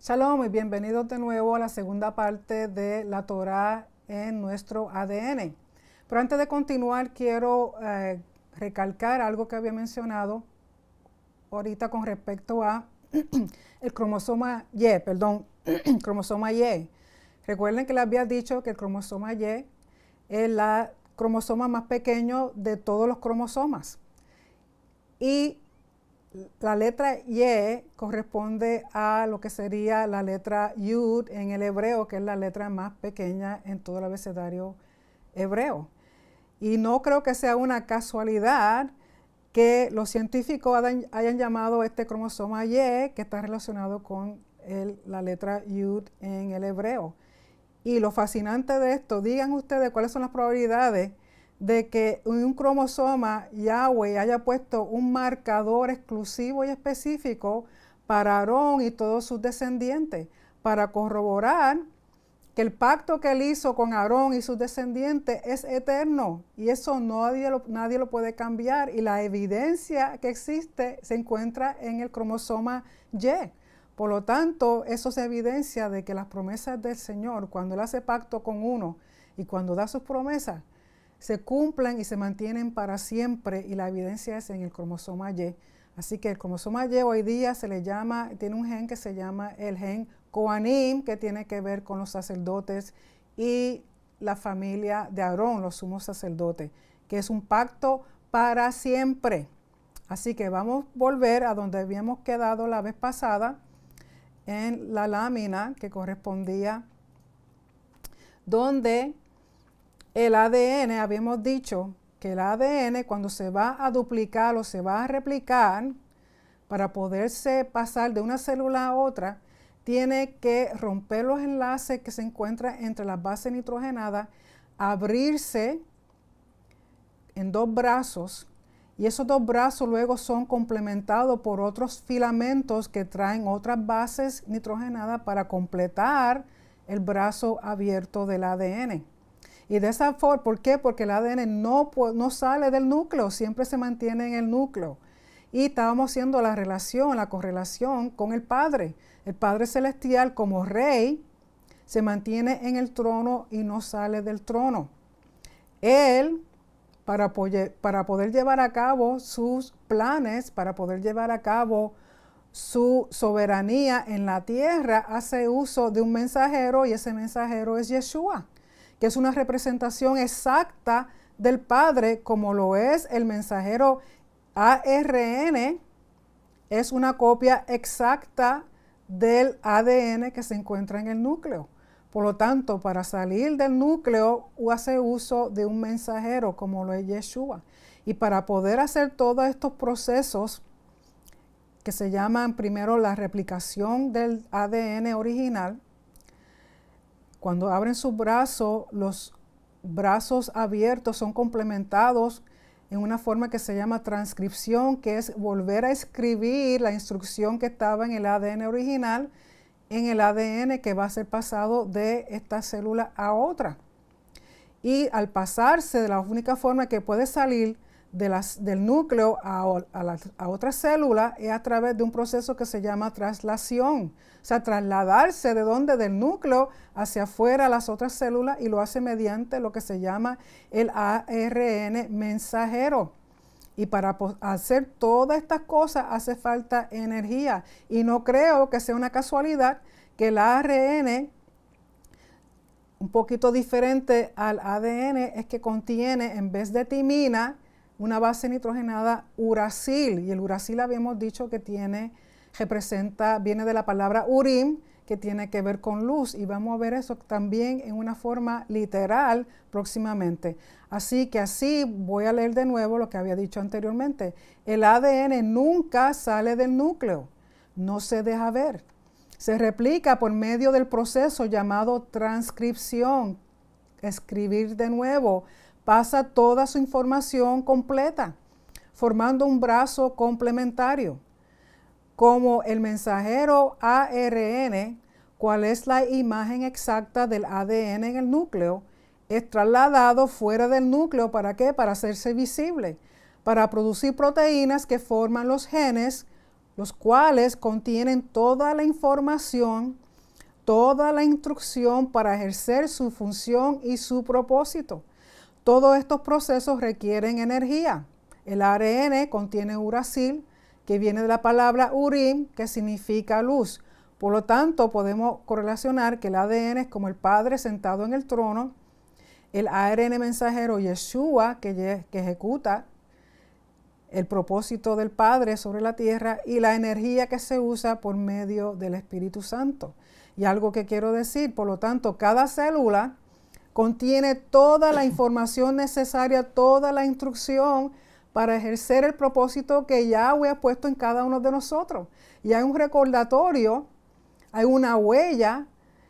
Shalom y bienvenidos de nuevo a la segunda parte de la Torá en nuestro ADN. Pero antes de continuar, quiero recalcar algo que había mencionado ahorita con respecto a el cromosoma Y, cromosoma Y. Recuerden que les había dicho que el cromosoma Y es el cromosoma más pequeño de todos los cromosomas. Y la letra Y corresponde a lo que sería la letra Yud en el hebreo, que es la letra más pequeña en todo el abecedario hebreo. Y no creo que sea una casualidad que los científicos hayan llamado este cromosoma Y, que está relacionado con la letra Yud en el hebreo. Y lo fascinante de esto, digan ustedes cuáles son las probabilidades de que un cromosoma Yahweh haya puesto un marcador exclusivo y específico para Aarón y todos sus descendientes, para corroborar que el pacto que él hizo con Aarón y sus descendientes es eterno, y eso nadie lo puede cambiar, y la evidencia que existe se encuentra en el cromosoma Y. Por lo tanto, eso es evidencia de que las promesas del Señor, cuando Él hace pacto con uno y cuando da sus promesas, se cumplen y se mantienen para siempre, y la evidencia es en el cromosoma Y. Así que el cromosoma Y hoy día tiene un gen que se llama el gen Coanim, que tiene que ver con los sacerdotes y la familia de Aarón, los sumos sacerdotes, que es un pacto para siempre. Así que vamos a volver a donde habíamos quedado la vez pasada, en la lámina que correspondía, donde el ADN, habíamos dicho que el ADN, cuando se va a duplicar o se va a replicar, para poderse pasar de una célula a otra, tiene que romper los enlaces que se encuentran entre las bases nitrogenadas, abrirse en dos brazos, y esos dos brazos luego son complementados por otros filamentos que traen otras bases nitrogenadas para completar el brazo abierto del ADN. Y de esa forma, ¿por qué? Porque el ADN no sale del núcleo, siempre se mantiene en el núcleo. Y estábamos haciendo la correlación con el Padre. El Padre Celestial, como Rey, se mantiene en el trono y no sale del trono. Él, para poder llevar a cabo sus planes, para poder llevar a cabo su soberanía en la tierra, hace uso de un mensajero, y ese mensajero es Yeshua, que es una representación exacta del Padre, como lo es el mensajero ARN, es una copia exacta del ADN que se encuentra en el núcleo. Por lo tanto, para salir del núcleo, hace uso de un mensajero, como lo es Yeshua. Y para poder hacer todos estos procesos, que se llaman primero la replicación del ADN original, cuando abren sus brazos, los brazos abiertos son complementados en una forma que se llama transcripción, que es volver a escribir la instrucción que estaba en el ADN original, en el ADN que va a ser pasado de esta célula a otra. Y al pasarse, de la única forma que puede salir del núcleo a otra célula es a través de un proceso que se llama traslación. O sea, trasladarse del núcleo hacia afuera a las otras células, y lo hace mediante lo que se llama el ARN mensajero. Y para hacer todas estas cosas hace falta energía. Y no creo que sea una casualidad que el ARN, un poquito diferente al ADN, es que contiene, en vez de timina, una base nitrogenada uracil. Y el uracil habíamos dicho que viene de la palabra urim, que tiene que ver con luz, y vamos a ver eso también en una forma literal próximamente. Así que voy a leer de nuevo lo que había dicho anteriormente. El ADN nunca sale del núcleo, no se deja ver. Se replica por medio del proceso llamado transcripción, escribir de nuevo. Pasa toda su información completa, formando un brazo complementario. Como el mensajero ARN, cuál es la imagen exacta del ADN en el núcleo, es trasladado fuera del núcleo. ¿Para qué? Para hacerse visible, para producir proteínas que forman los genes los cuales contienen toda la información, toda la instrucción para ejercer su función y su propósito. Todos estos procesos requieren energía. El ARN contiene uracil, que viene de la palabra urim, que significa luz. Por lo tanto, podemos correlacionar que el ADN es como el Padre sentado en el trono, el ARN mensajero Yeshua, que ejecuta el propósito del Padre sobre la tierra, y la energía que se usa por medio del Espíritu Santo. Y algo que quiero decir, por lo tanto, cada célula contiene toda la información necesaria, toda la instrucción para ejercer el propósito que Yahweh ha puesto en cada uno de nosotros. Y hay un recordatorio, hay una huella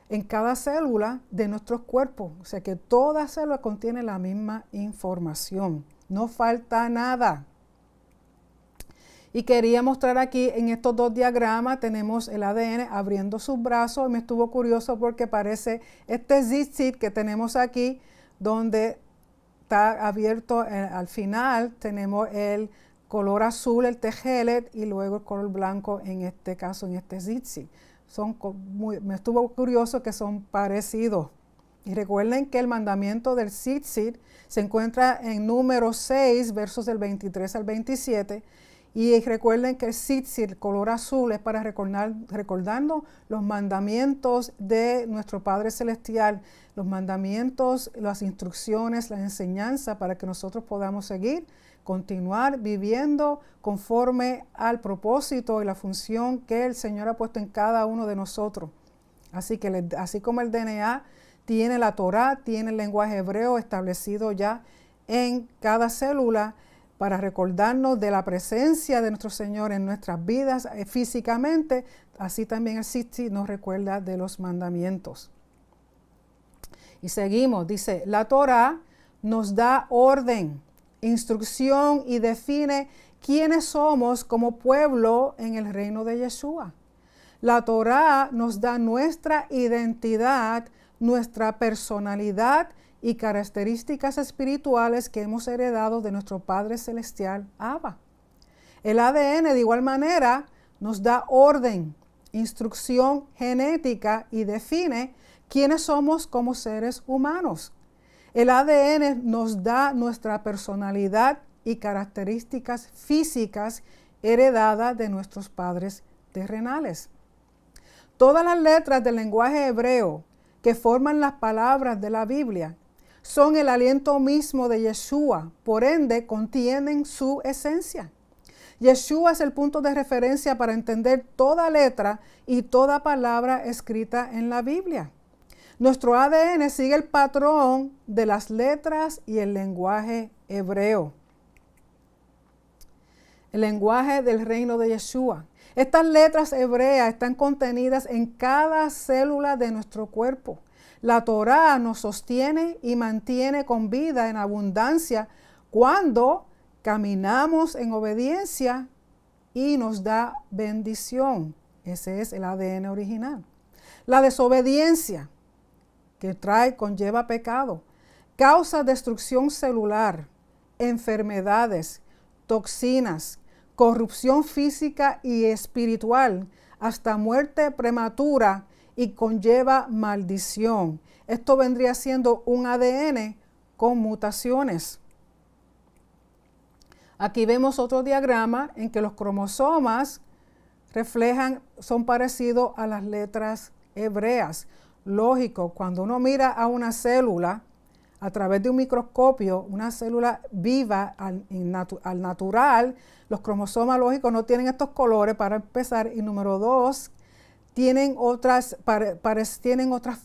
en cada célula de nuestros cuerpos. O sea que toda célula contiene la misma información. No falta nada. Y quería mostrar aquí en estos dos diagramas, tenemos el ADN abriendo sus brazos. Y me estuvo curioso porque parece este tzitzit que tenemos aquí, donde está abierto al final, tenemos el color azul, el tejelet, y luego el color blanco en este caso, en este tzitzit. Me estuvo curioso que son parecidos. Y recuerden que el mandamiento del tzitzit se encuentra en número 6, versos del 23 al 27. Y recuerden que el tzitzit, el color azul, es para recordarnos los mandamientos de nuestro Padre Celestial, los mandamientos, las instrucciones, la enseñanza para que nosotros podamos seguir, continuar viviendo conforme al propósito y la función que el Señor ha puesto en cada uno de nosotros. Así que así como el DNA tiene la Torá, tiene el lenguaje hebreo establecido ya en cada célula, para recordarnos de la presencia de nuestro Señor en nuestras vidas físicamente, así también el tzitzit nos recuerda de los mandamientos. Y seguimos, dice, la Torá nos da orden, instrucción y define quiénes somos como pueblo en el reino de Yeshua. La Torá nos da nuestra identidad, nuestra personalidad y características espirituales que hemos heredado de nuestro Padre Celestial, Abba. El ADN de igual manera nos da orden, instrucción genética y define quiénes somos como seres humanos. El ADN nos da nuestra personalidad y características físicas heredadas de nuestros padres terrenales. Todas las letras del lenguaje hebreo que forman las palabras de la Biblia son el aliento mismo de Yeshua, por ende contienen su esencia. Yeshua es el punto de referencia para entender toda letra y toda palabra escrita en la Biblia. Nuestro ADN sigue el patrón de las letras y el lenguaje hebreo. El lenguaje del reino de Yeshua. Estas letras hebreas están contenidas en cada célula de nuestro cuerpo. La Torá nos sostiene y mantiene con vida en abundancia cuando caminamos en obediencia y nos da bendición. Ese es el ADN original. La desobediencia que conlleva pecado, causa destrucción celular, enfermedades, toxinas, corrupción física y espiritual, hasta muerte prematura, y conlleva maldición. Esto vendría siendo un ADN con mutaciones. Aquí vemos otro diagrama en que los cromosomas son parecidos a las letras hebreas. Lógico, cuando uno mira a una célula a través de un microscopio, una célula viva al natural, los cromosomas lógicos no tienen estos colores para empezar, y número dos, tienen otras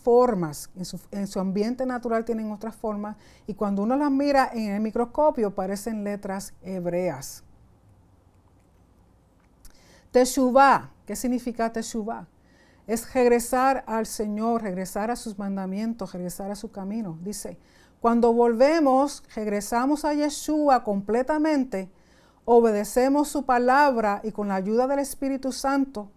formas, en su ambiente natural tienen otras formas, y cuando uno las mira en el microscopio parecen letras hebreas. Teshuvah, ¿qué significa Teshuvah? Es regresar al Señor, regresar a sus mandamientos, regresar a su camino. Dice, cuando volvemos, regresamos a Yeshua completamente, obedecemos su palabra y con la ayuda del Espíritu Santo,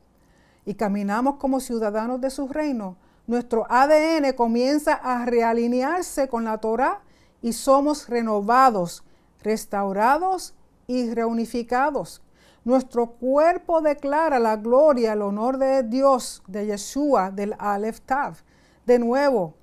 y caminamos como ciudadanos de su reino, nuestro ADN comienza a realinearse con la Torá y somos renovados, restaurados y reunificados. Nuestro cuerpo declara la gloria, el honor de Dios, de Yeshua, del Aleph Tav. De nuevo,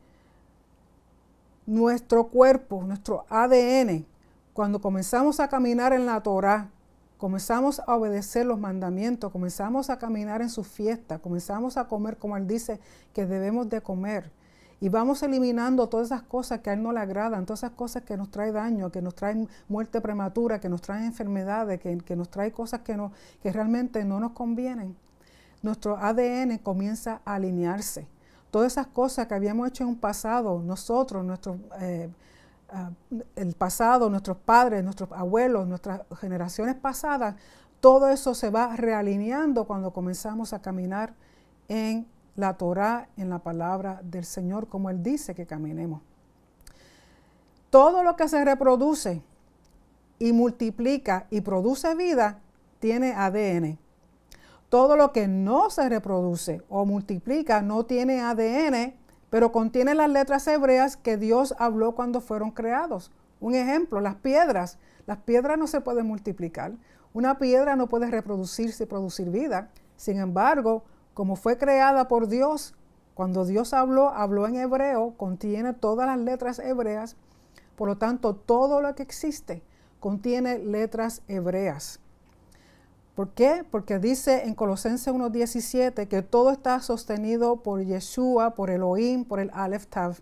nuestro cuerpo, nuestro ADN, cuando comenzamos a caminar en la Torá, comenzamos a obedecer los mandamientos, comenzamos a caminar en sus fiestas, comenzamos a comer como Él dice que debemos de comer. Y vamos eliminando todas esas cosas que a Él no le agradan, todas esas cosas que nos traen daño, que nos traen muerte prematura, que nos traen enfermedades, que nos traen cosas que realmente no nos convienen. Nuestro ADN comienza a alinearse. Todas esas cosas que habíamos hecho en un pasado, nosotros, el pasado, nuestros padres, nuestros abuelos, nuestras generaciones pasadas, todo eso se va realineando cuando comenzamos a caminar en la Torá, en la palabra del Señor, como Él dice que caminemos. Todo lo que se reproduce y multiplica y produce vida, tiene ADN. Todo lo que no se reproduce o multiplica no tiene ADN, pero contiene las letras hebreas que Dios habló cuando fueron creados. Un ejemplo, las piedras. Las piedras no se pueden multiplicar. Una piedra no puede reproducirse y producir vida. Sin embargo, como fue creada por Dios, cuando Dios habló en hebreo, contiene todas las letras hebreas. Por lo tanto, todo lo que existe contiene letras hebreas. ¿Por qué? Porque dice en Colosenses 1:17 que todo está sostenido por Yeshua, por Elohim, por el Aleph Tav.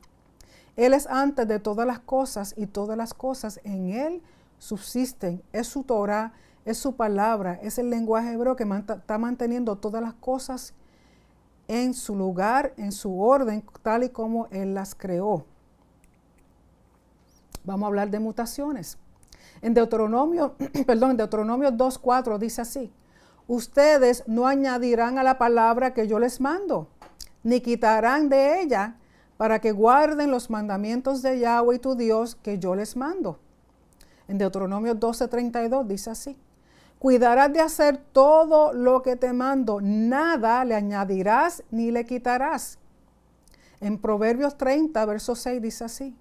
Él es antes de todas las cosas y todas las cosas en Él subsisten. Es su Torah, es su palabra, es el lenguaje hebreo que está manteniendo todas las cosas en su lugar, en su orden, tal y como Él las creó. Vamos a hablar de mutaciones. En Deuteronomio 2:4 dice así: ustedes no añadirán a la palabra que yo les mando, ni quitarán de ella, para que guarden los mandamientos de Yahweh tu Dios que yo les mando. En Deuteronomio 12:32 dice así: cuidarás de hacer todo lo que te mando, nada le añadirás ni le quitarás. En Proverbios 30, verso 6 dice así: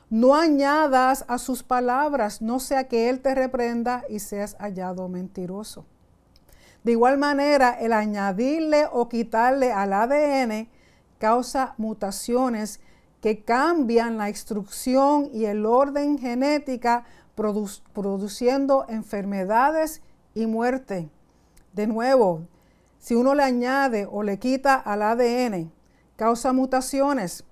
no añadas a sus palabras, no sea que Él te reprenda y seas hallado mentiroso. De igual manera, el añadirle o quitarle al ADN causa mutaciones que cambian la instrucción y el orden genética, produciendo enfermedades y muerte. De nuevo, si uno le añade o le quita al ADN, causa mutaciones.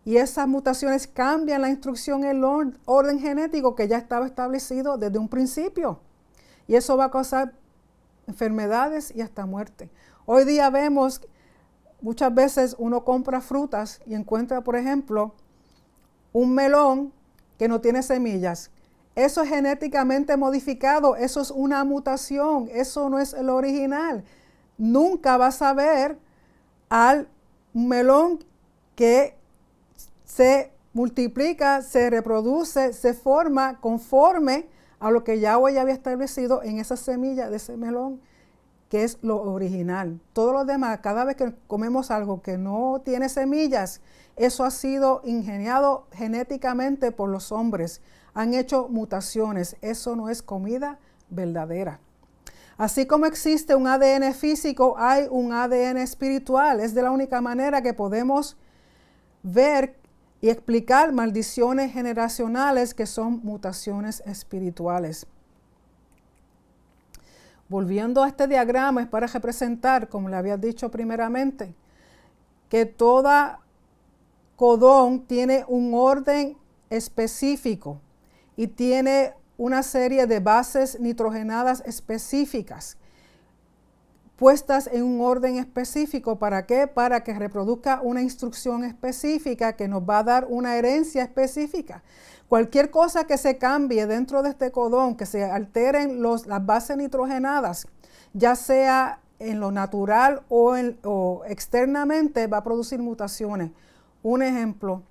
Y esas mutaciones cambian la instrucción y el orden genético que ya estaba establecido desde un principio. Y eso va a causar enfermedades y hasta muerte. Hoy día vemos, muchas veces uno compra frutas y encuentra, por ejemplo, un melón que no tiene semillas. Eso es genéticamente modificado, eso es una mutación, eso no es el original. Nunca vas a ver al melón que se multiplica, se reproduce, se forma conforme a lo que Yahweh ya había establecido en esa semilla de ese melón, que es lo original. Todo lo demás, cada vez que comemos algo que no tiene semillas, eso ha sido ingeniado genéticamente por los hombres. Han hecho mutaciones. Eso no es comida verdadera. Así como existe un ADN físico, hay un ADN espiritual. Es de la única manera que podemos ver y explicar maldiciones generacionales que son mutaciones espirituales. Volviendo a este diagrama, es para representar, como le había dicho primeramente, que toda codón tiene un orden específico y tiene una serie de bases nitrogenadas específicas puestas en un orden específico. ¿Para qué? Para que reproduzca una instrucción específica que nos va a dar una herencia específica. Cualquier cosa que se cambie dentro de este codón, que se alteren las bases nitrogenadas, ya sea en lo natural o externamente, va a producir mutaciones. Un ejemplo,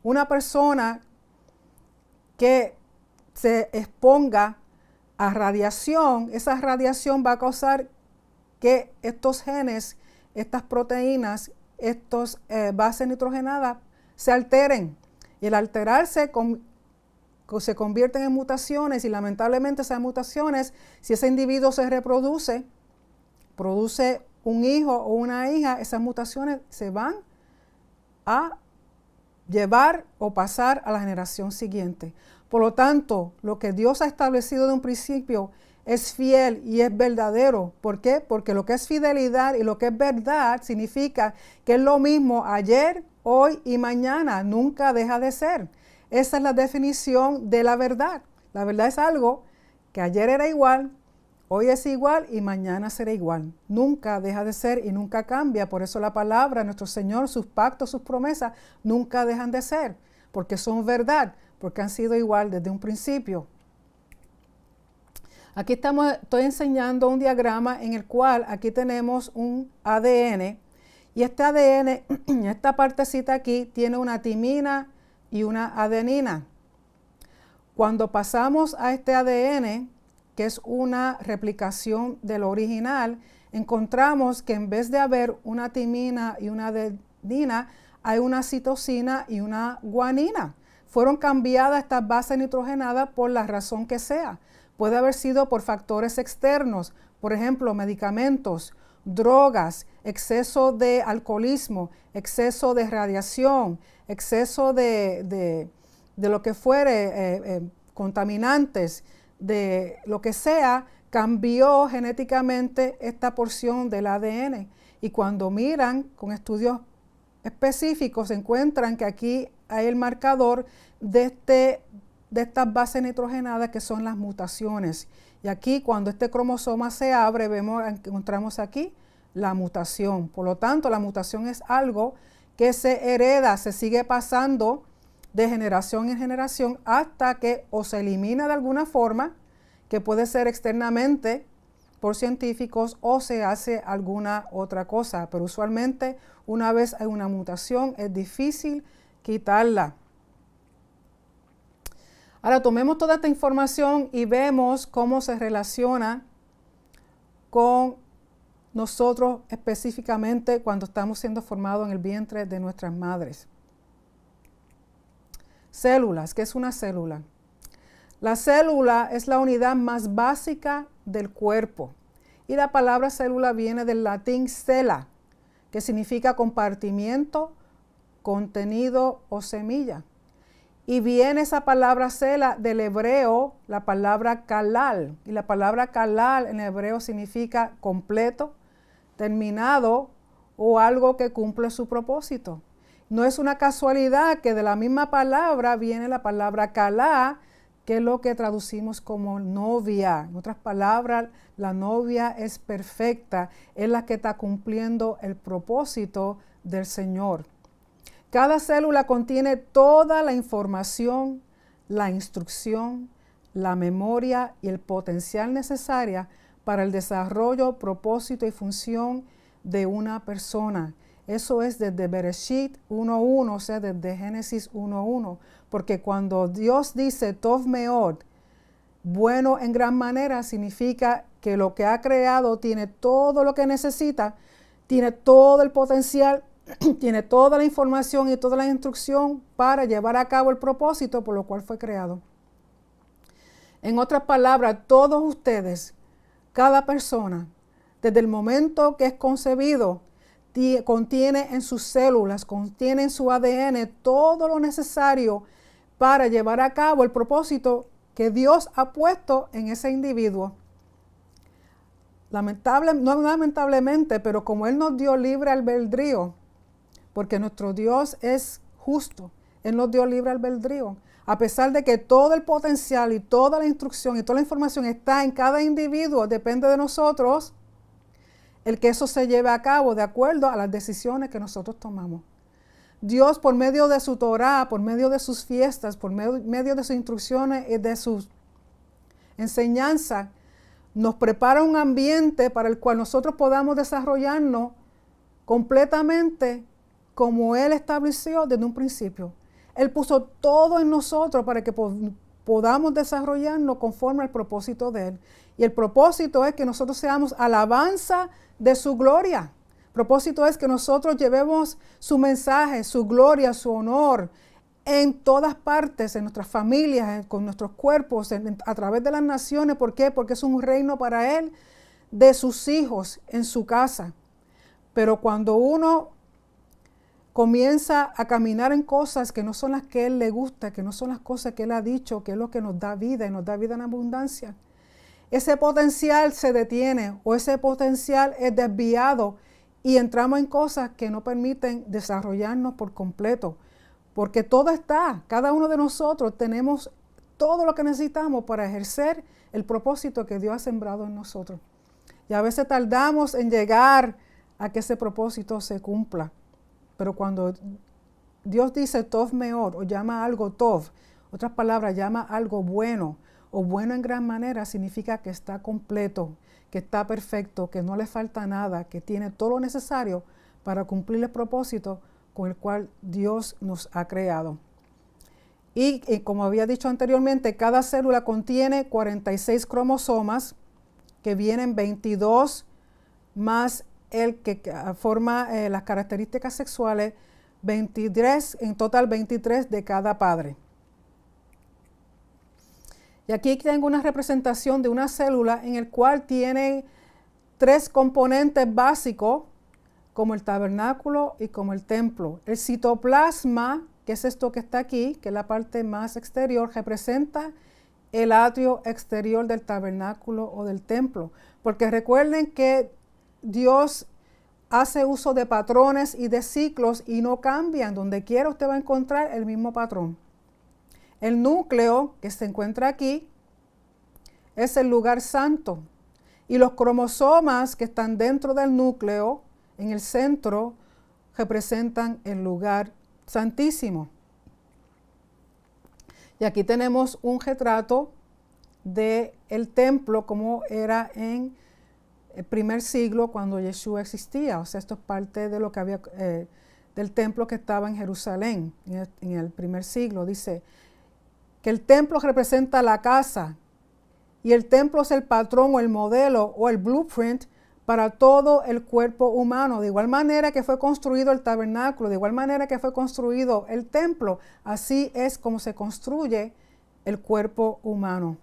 una persona que se exponga a radiación, esa radiación va a causar que estos genes, estas proteínas, estos bases nitrogenadas se alteren. Y el alterarse se convierten en mutaciones y lamentablemente esas mutaciones, si ese individuo se reproduce, produce un hijo o una hija, esas mutaciones se van a llevar o pasar a la generación siguiente. Por lo tanto, lo que Dios ha establecido de un principio es fiel y es verdadero. ¿Por qué? Porque lo que es fidelidad y lo que es verdad significa que es lo mismo ayer, hoy y mañana. Nunca deja de ser. Esa es la definición de la verdad. La verdad es algo que ayer era igual, hoy es igual y mañana será igual. Nunca deja de ser y nunca cambia. Por eso la palabra, nuestro Señor, sus pactos, sus promesas, nunca dejan de ser. Porque son verdad, porque han sido igual desde un principio. Aquí estoy enseñando un diagrama en el cual aquí tenemos un ADN. Y este ADN, esta partecita aquí, tiene una timina y una adenina. Cuando pasamos a este ADN, que es una replicación del original, encontramos que en vez de haber una timina y una adenina, hay una citosina y una guanina. Fueron cambiadas estas bases nitrogenadas por la razón que sea. Puede haber sido por factores externos, por ejemplo, medicamentos, drogas, exceso de alcoholismo, exceso de radiación, exceso de lo que fuere, contaminantes, de lo que sea, cambió genéticamente esta porción del ADN. Y cuando miran con estudios específicos, encuentran que aquí hay el marcador de estas bases nitrogenadas que son las mutaciones. Y aquí cuando este cromosoma se abre, encontramos aquí la mutación. Por lo tanto, la mutación es algo que se hereda, se sigue pasando de generación en generación hasta que o se elimina de alguna forma, que puede ser externamente por científicos, o se hace alguna otra cosa. Pero usualmente una vez hay una mutación es difícil quitarla. Ahora tomemos toda esta información y vemos cómo se relaciona con nosotros específicamente cuando estamos siendo formados en el vientre de nuestras madres. Células. ¿Qué es una célula? La célula es la unidad más básica del cuerpo. Y la palabra célula viene del latín cella, que significa compartimiento, contenido o semilla. Y viene esa palabra cela del hebreo, la palabra kalal. Y la palabra kalal en hebreo significa completo, terminado o algo que cumple su propósito. No es una casualidad que de la misma palabra viene la palabra kalá, que es lo que traducimos como novia. En otras palabras, la novia es perfecta, es la que está cumpliendo el propósito del Señor. Cada célula contiene toda la información, la instrucción, la memoria y el potencial necesaria para el desarrollo, propósito y función de una persona. Eso es desde Bereshit 1.1, o sea, desde Génesis 1.1. Porque cuando Dios dice Tov Meod, bueno en gran manera, significa que lo que ha creado tiene todo lo que necesita, tiene todo el potencial, tiene toda la información y toda la instrucción para llevar a cabo el propósito por lo cual fue creado. En otras palabras, todos ustedes, cada persona, desde el momento que es concebido, contiene en sus células, contiene en su ADN todo lo necesario para llevar a cabo el propósito que Dios ha puesto en ese individuo. No lamentablemente, pero como Él nos dio libre albedrío, porque nuestro Dios es justo, Él nos dio libre albedrío. A pesar de que todo el potencial y toda la instrucción y toda la información está en cada individuo, depende de nosotros el que eso se lleve a cabo de acuerdo a las decisiones que nosotros tomamos. Dios, por medio de su Torá, por medio de sus fiestas, por medio de sus instrucciones y de sus enseñanzas, nos prepara un ambiente para el cual nosotros podamos desarrollarnos completamente como Él estableció desde un principio. Él puso todo en nosotros para que podamos desarrollarnos conforme al propósito de Él. Y el propósito es que nosotros seamos alabanza de su gloria. El propósito es que nosotros llevemos su mensaje, su gloria, su honor en todas partes, en nuestras familias, con nuestros cuerpos, a través de las naciones. ¿Por qué? Porque es un reino para Él, de sus hijos, en su casa. Pero cuando uno comienza a caminar en cosas que no son las que Él le gusta, que no son las cosas que Él ha dicho, que es lo que nos da vida y nos da vida en abundancia, ese potencial se detiene o ese potencial es desviado y entramos en cosas que no permiten desarrollarnos por completo. Porque todo está, cada uno de nosotros tenemos todo lo que necesitamos para ejercer el propósito que Dios ha sembrado en nosotros. Y a veces tardamos en llegar a que ese propósito se cumpla. Pero cuando Dios dice Tov Meor o llama algo Tov, otras palabras, llama algo bueno o bueno en gran manera, significa que está completo, que está perfecto, que no le falta nada, que tiene todo lo necesario para cumplir el propósito con el cual Dios nos ha creado. Y como había dicho anteriormente, cada célula contiene 46 cromosomas, que vienen 22 más el que forma las características sexuales, 23, en total 23 de cada padre. Y aquí tengo una representación de una célula en el cual tiene 3 componentes básicos, como el tabernáculo y como el templo. El citoplasma, que es esto que está aquí, que es la parte más exterior, representa el atrio exterior del tabernáculo o del templo. Porque recuerden que Dios hace uso de patrones y de ciclos y no cambian. Donde quiera usted va a encontrar el mismo patrón. El núcleo que se encuentra aquí es el lugar santo. Y los cromosomas que están dentro del núcleo, en el centro, representan el lugar santísimo. Y aquí tenemos un retrato del templo como era en el primer siglo cuando Yeshua existía. O sea, esto es parte de lo que había del templo que estaba en Jerusalén en el primer siglo. Dice que el templo representa la casa y el templo es el patrón o el modelo o el blueprint para todo el cuerpo humano. De igual manera que fue construido el tabernáculo, de igual manera que fue construido el templo, así es como se construye el cuerpo humano.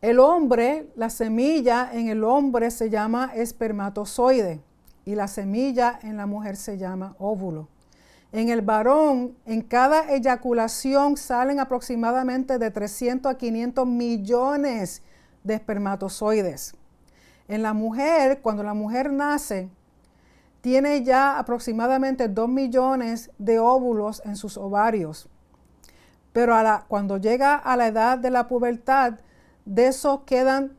El hombre, la semilla en el hombre se llama espermatozoide y la semilla en la mujer se llama óvulo. En el varón, en cada eyaculación salen aproximadamente de 300 a 500 millones de espermatozoides. En la mujer, cuando la mujer nace, tiene ya aproximadamente 2 millones de óvulos en sus ovarios. Pero cuando llega a la edad de la pubertad, de esos quedan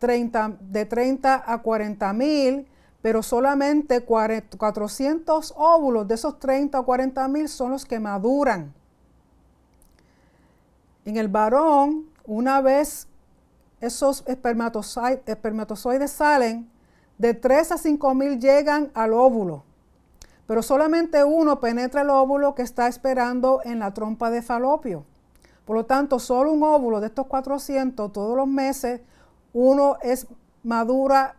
de 30 a 40 mil, pero solamente 400 óvulos de esos 30 o 40 mil son los que maduran. En el varón, una vez esos espermatozoides salen, de 3 a 5 mil llegan al óvulo, pero solamente uno penetra el óvulo que está esperando en la trompa de Falopio. Por lo tanto, solo un óvulo de estos 400 todos los meses, uno es madura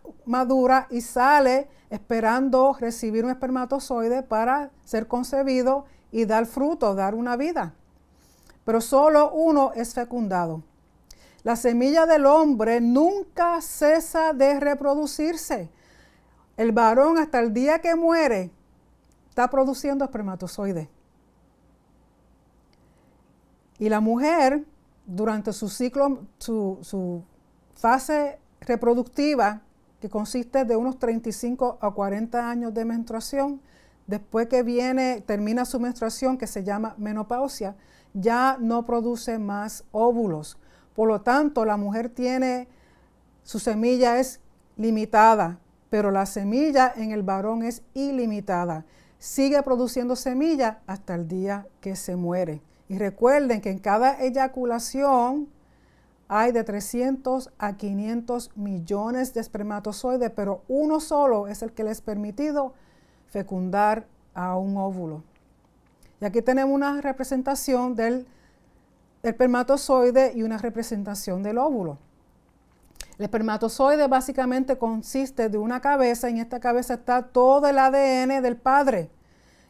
y sale esperando recibir un espermatozoide para ser concebido y dar fruto, dar una vida. Pero solo uno es fecundado. La semilla del hombre nunca cesa de reproducirse. El varón hasta el día que muere está produciendo espermatozoides. Y la mujer, durante su ciclo, su fase reproductiva, que consiste de unos 35 a 40 años de menstruación, después que termina su menstruación, que se llama menopausia, ya no produce más óvulos. Por lo tanto, la mujer su semilla es limitada, pero la semilla en el varón es ilimitada. Sigue produciendo semilla hasta el día que se muere. Y recuerden que en cada eyaculación hay de 300 a 500 millones de espermatozoides, pero uno solo es el que les es permitido fecundar a un óvulo. Y aquí tenemos una representación del espermatozoide y una representación del óvulo. El espermatozoide básicamente consiste de una cabeza, y en esta cabeza está todo el ADN del padre,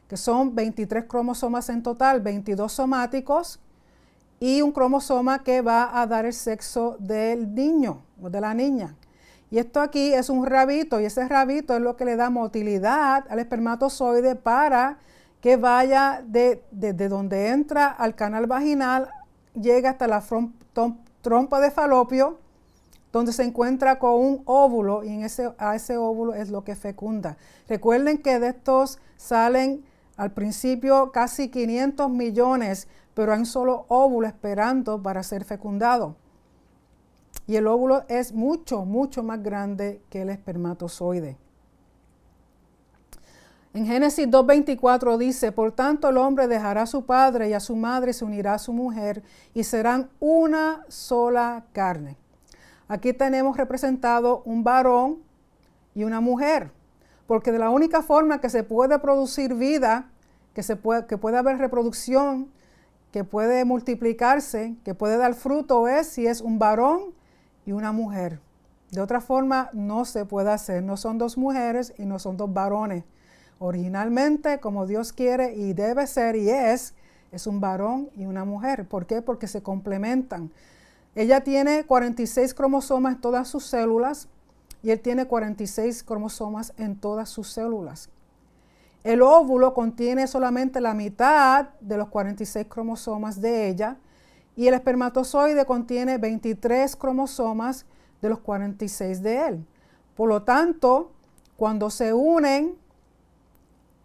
que son 23 cromosomas en total, 22 somáticos y un cromosoma que va a dar el sexo del niño o de la niña. Y esto aquí es un rabito, y ese rabito es lo que le da motilidad al espermatozoide para que vaya desde donde entra al canal vaginal, llega hasta la trompa de falopio, donde se encuentra con un óvulo, y a ese óvulo es lo que fecunda. Recuerden que de estos salen al principio casi 500 millones, pero hay un solo óvulo esperando para ser fecundado. Y el óvulo es mucho, mucho más grande que el espermatozoide. En Génesis 2:24 dice, por tanto el hombre dejará a su padre y a su madre y se unirá a su mujer y serán una sola carne. Aquí tenemos representado un varón y una mujer, porque de la única forma que se puede producir vida, que puede haber reproducción, que puede multiplicarse, que puede dar fruto es si es un varón y una mujer. De otra forma no se puede hacer, no son dos mujeres y no son dos varones. Originalmente, como Dios quiere y debe ser y es un varón y una mujer. ¿Por qué? Porque se complementan. Ella tiene 46 cromosomas en todas sus células y él tiene 46 cromosomas en todas sus células. El óvulo contiene solamente la mitad de los 46 cromosomas de ella y el espermatozoide contiene 23 cromosomas de los 46 de él. Por lo tanto, cuando se unen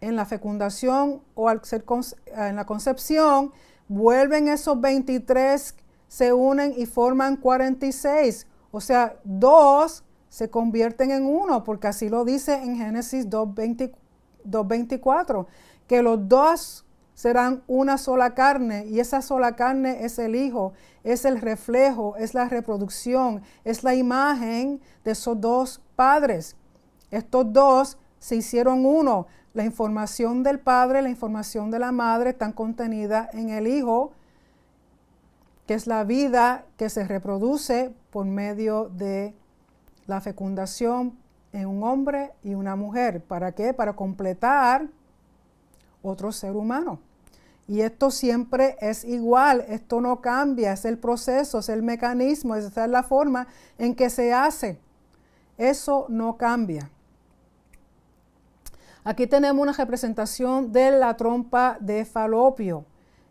en la fecundación o en la concepción, vuelven esos 23, se unen y forman 46. O sea, 2 se convierten en 1, porque así lo dice en Génesis 2:24, que los 2 serán una sola carne, y esa sola carne es el Hijo, es el reflejo, es la reproducción, es la imagen de esos dos padres. Estos dos se hicieron uno. La información del padre, la información de la madre están contenidas en el Hijo, que es la vida que se reproduce por medio de la fecundación en un hombre y una mujer. ¿Para qué? Para completar otro ser humano. Y esto siempre es igual, esto no cambia, es el proceso, es el mecanismo, esa es la forma en que se hace. Eso no cambia. Aquí tenemos una representación de la trompa de falopio.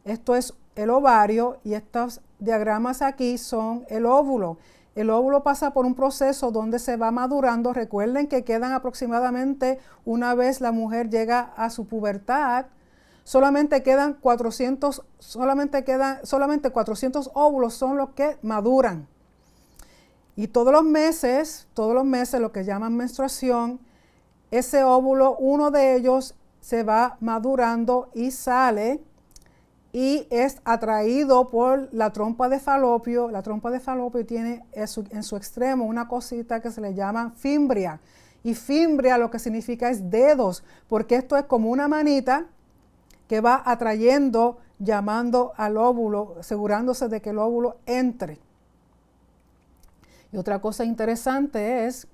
Esto es el ovario y estos diagramas aquí son el óvulo. El óvulo pasa por un proceso donde se va madurando. Recuerden que quedan aproximadamente, una vez la mujer llega a su pubertad, solamente 400 óvulos son los que maduran. Y todos los meses, lo que llaman menstruación, ese óvulo, uno de ellos se va madurando y sale y es atraído por la trompa de falopio. La trompa de falopio tiene en su extremo una cosita que se le llama fimbria. Y fimbria lo que significa es dedos, porque esto es como una manita que va atrayendo, llamando al óvulo, asegurándose de que el óvulo entre. Y otra cosa interesante es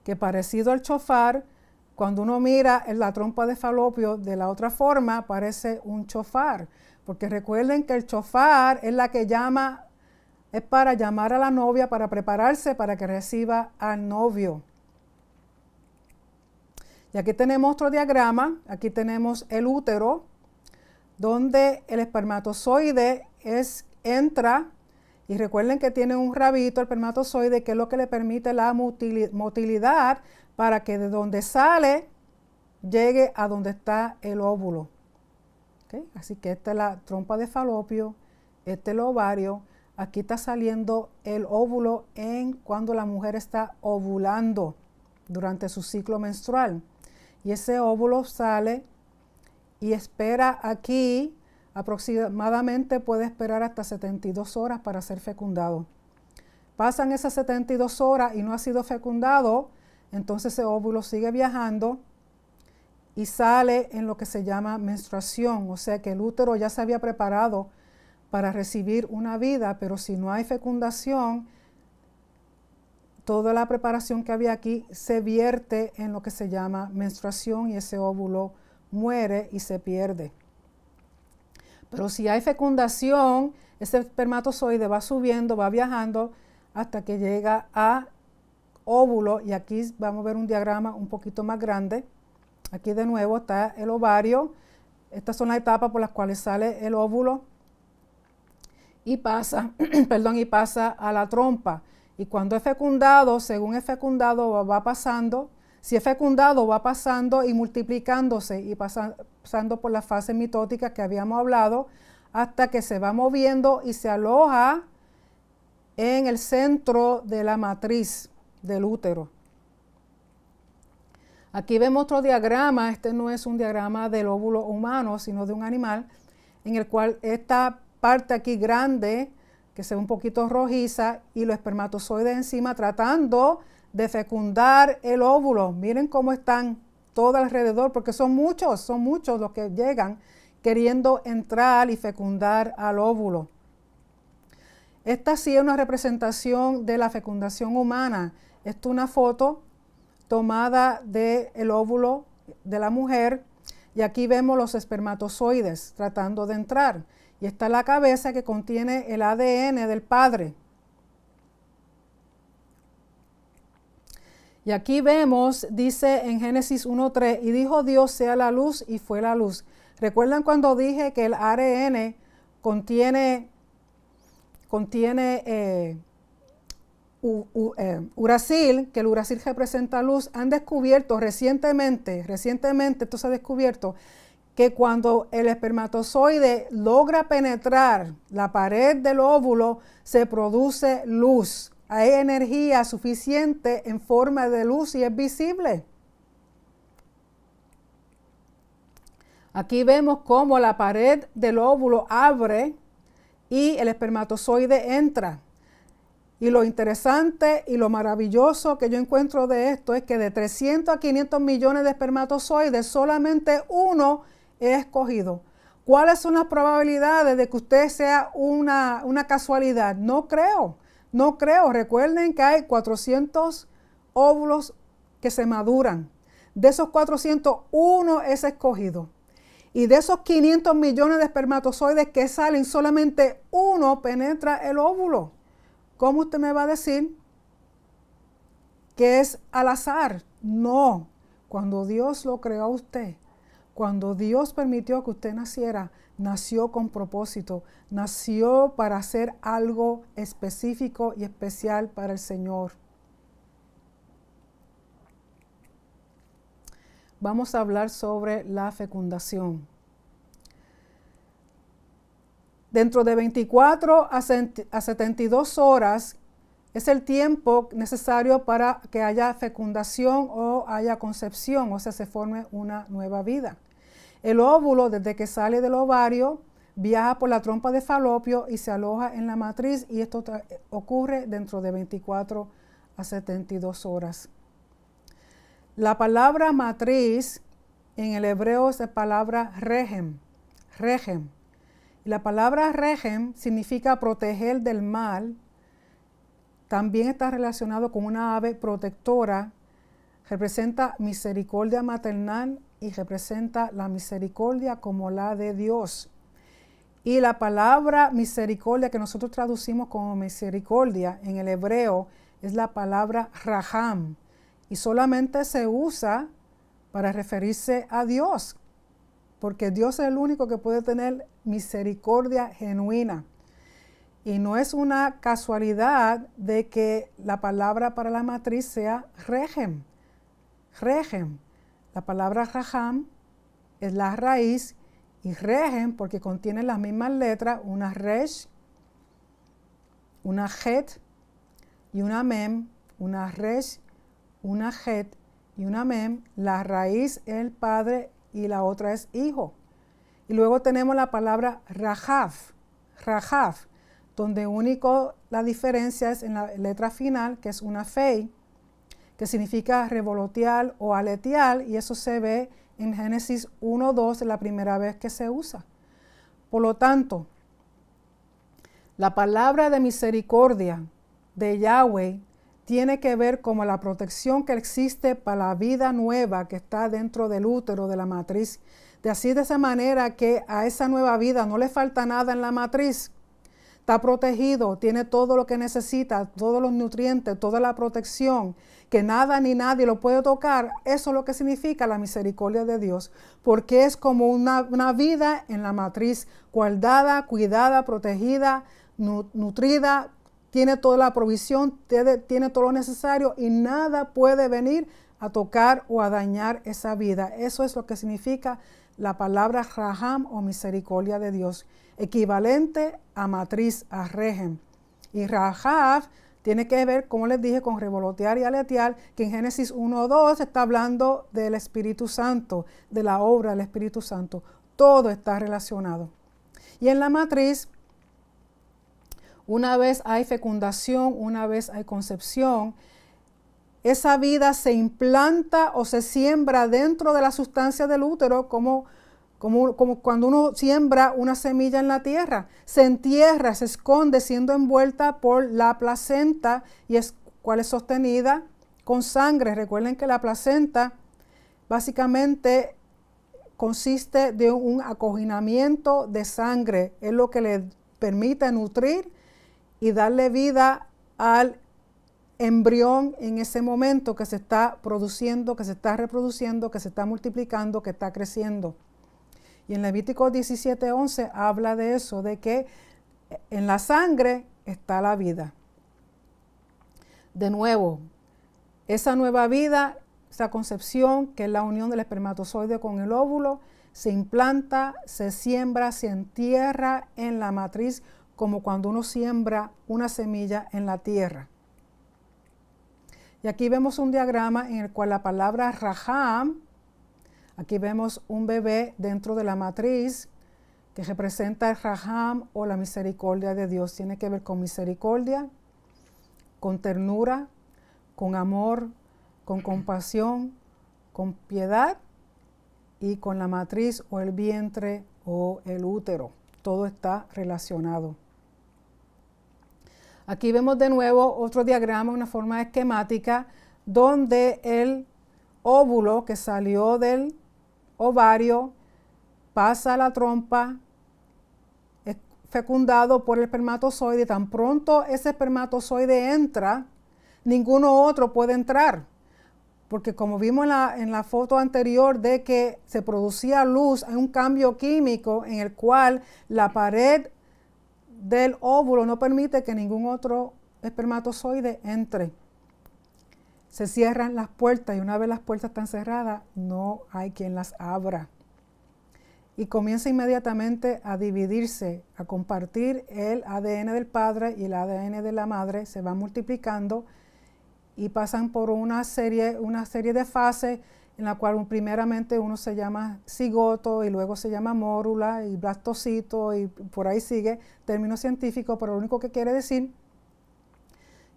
que, parecido al chofar, cuando uno mira en la trompa de falopio de la otra forma, parece un chofar. Porque recuerden que el chofar es la que llama, es para llamar a la novia, para prepararse para que reciba al novio. Y aquí tenemos otro diagrama. Aquí tenemos el útero, donde el espermatozoide entra, y recuerden que tiene un rabito el espermatozoide, que es lo que le permite la motilidad para que de donde sale llegue a donde está el óvulo. ¿Okay? Así que esta es la trompa de falopio, este es el ovario. Aquí está saliendo el óvulo cuando la mujer está ovulando durante su ciclo menstrual. Y ese óvulo sale y espera aquí, aproximadamente puede esperar hasta 72 horas para ser fecundado. Pasan esas 72 horas y no ha sido fecundado, entonces ese óvulo sigue viajando y sale en lo que se llama menstruación. O sea que el útero ya se había preparado para recibir una vida, pero si no hay fecundación, toda la preparación que había aquí se vierte en lo que se llama menstruación y ese óvulo muere y se pierde. Pero si hay fecundación, ese espermatozoide va subiendo, va viajando hasta que llega a óvulo, y aquí vamos a ver un diagrama un poquito más grande. Aquí de nuevo está el ovario. Estas son las etapas por las cuales sale el óvulo y pasa, y pasa a la trompa. Y cuando es fecundado, según es fecundado, va pasando. Si es fecundado, va pasando y multiplicándose y pasando por las fases mitóticas que habíamos hablado, hasta que se va moviendo y se aloja en el centro de la matriz del útero. Aquí vemos otro diagrama. Este no es un diagrama del óvulo humano, sino de un animal, en el cual esta parte aquí grande, que se ve un poquito rojiza, y los espermatozoides encima tratando de fecundar el óvulo. Miren cómo están todo alrededor, porque son muchos los que llegan queriendo entrar y fecundar al óvulo. Esta sí es una representación de la fecundación humana. Esta es una foto tomada del óvulo de la mujer, y aquí vemos los espermatozoides tratando de entrar. Y está la cabeza que contiene el ADN del padre. Y aquí vemos, dice en Génesis 1:3, y dijo Dios sea la luz, y fue la luz. ¿Recuerdan cuando dije que el ADN contiene uracil, que el uracil representa luz? Han descubierto recientemente esto se ha descubierto, que cuando el espermatozoide logra penetrar la pared del óvulo, se produce luz. Hay energía suficiente en forma de luz y es visible. Aquí vemos cómo la pared del óvulo abre y el espermatozoide entra. Y lo interesante y lo maravilloso que yo encuentro de esto es que de 300 a 500 millones de espermatozoides, solamente uno es escogido. ¿Cuáles son las probabilidades de que usted sea una casualidad? No creo. Recuerden que hay 400 óvulos que se maduran. De esos 400, uno es escogido. Y de esos 500 millones de espermatozoides que salen, solamente uno penetra el óvulo. ¿Cómo usted me va a decir que es al azar? No. Cuando Dios lo creó a usted, cuando Dios permitió que usted naciera, nació con propósito, nació para hacer algo específico y especial para el Señor. Vamos a hablar sobre la fecundación. Dentro de 24 a 72 horas es el tiempo necesario para que haya fecundación o haya concepción, o sea, se forme una nueva vida. El óvulo, desde que sale del ovario, viaja por la trompa de Falopio y se aloja en la matriz, y esto ocurre dentro de 24 a 72 horas. La palabra matriz en el hebreo es la palabra regem. Y la palabra regem significa proteger del mal. También está relacionado con una ave protectora. Representa misericordia maternal y representa la misericordia como la de Dios. Y la palabra misericordia, que nosotros traducimos como misericordia en el hebreo, es la palabra raham. Y solamente se usa para referirse a Dios, porque Dios es el único que puede tener misericordia genuina. Y no es una casualidad de que la palabra para la matriz sea regem. La palabra raham es la raíz, y regem porque contiene las mismas letras, una resh, una het y una mem, una resh, una het y una mem. La raíz es el padre y la otra es hijo. Y luego tenemos la palabra rahav, donde único la diferencia es en la letra final, que es una fei, que significa revolotear o aletear, y eso se ve en Génesis 1:2, es la primera vez que se usa. Por lo tanto, la palabra de misericordia de Yahweh tiene que ver como la protección que existe para la vida nueva que está dentro del útero de la matriz. De esa manera que a esa nueva vida no le falta nada en la matriz. Está protegido, tiene todo lo que necesita, todos los nutrientes, toda la protección, que nada ni nadie lo puede tocar. Eso es lo que significa la misericordia de Dios, porque es como una vida en la matriz, guardada, cuidada, protegida, nutrida, tiene toda la provisión, tiene todo lo necesario y nada puede venir a tocar o a dañar esa vida. Eso es lo que significa la palabra Raham o misericordia de Dios, equivalente a matriz, a Rehem. Y Rahav tiene que ver, como les dije, con revolotear y aletear, que en Génesis 1:2 está hablando del Espíritu Santo, de la obra del Espíritu Santo. Todo está relacionado. Y en la matriz, una vez hay fecundación, una vez hay concepción, esa vida se implanta o se siembra dentro de la sustancia del útero como cuando uno siembra una semilla en la tierra. Se entierra, se esconde siendo envuelta por la placenta y cual es sostenida con sangre. Recuerden que la placenta básicamente consiste de un acoginamiento de sangre. Es lo que le permite nutrir y darle vida al embrión en ese momento que se está produciendo, que se está reproduciendo, que se está multiplicando, que está creciendo. Y en Levítico 17:11 habla de eso, de que en la sangre está la vida. De nuevo, esa nueva vida, esa concepción, que es la unión del espermatozoide con el óvulo, se implanta, se siembra, se entierra en la matriz, como cuando uno siembra una semilla en la tierra. Y aquí vemos un diagrama en el cual la palabra Raham, aquí vemos un bebé dentro de la matriz que representa el Raham o la misericordia de Dios. Tiene que ver con misericordia, con ternura, con amor, con compasión, con piedad y con la matriz o el vientre o el útero. Todo está relacionado. Aquí vemos de nuevo otro diagrama, una forma esquemática, donde el óvulo que salió del ovario pasa a la trompa, es fecundado por el espermatozoide. Tan pronto ese espermatozoide entra, ninguno otro puede entrar, porque como vimos en la foto anterior de que se producía luz, hay un cambio químico en el cual la pared del óvulo no permite que ningún otro espermatozoide entre. Se cierran las puertas y una vez las puertas están cerradas, no hay quien las abra. Y comienza inmediatamente a dividirse, a compartir el ADN del padre y el ADN de la madre, se van multiplicando y pasan por una serie de fases en la cual primeramente uno se llama cigoto y luego se llama mórula y blastocito y por ahí sigue, término científico, pero lo único que quiere decir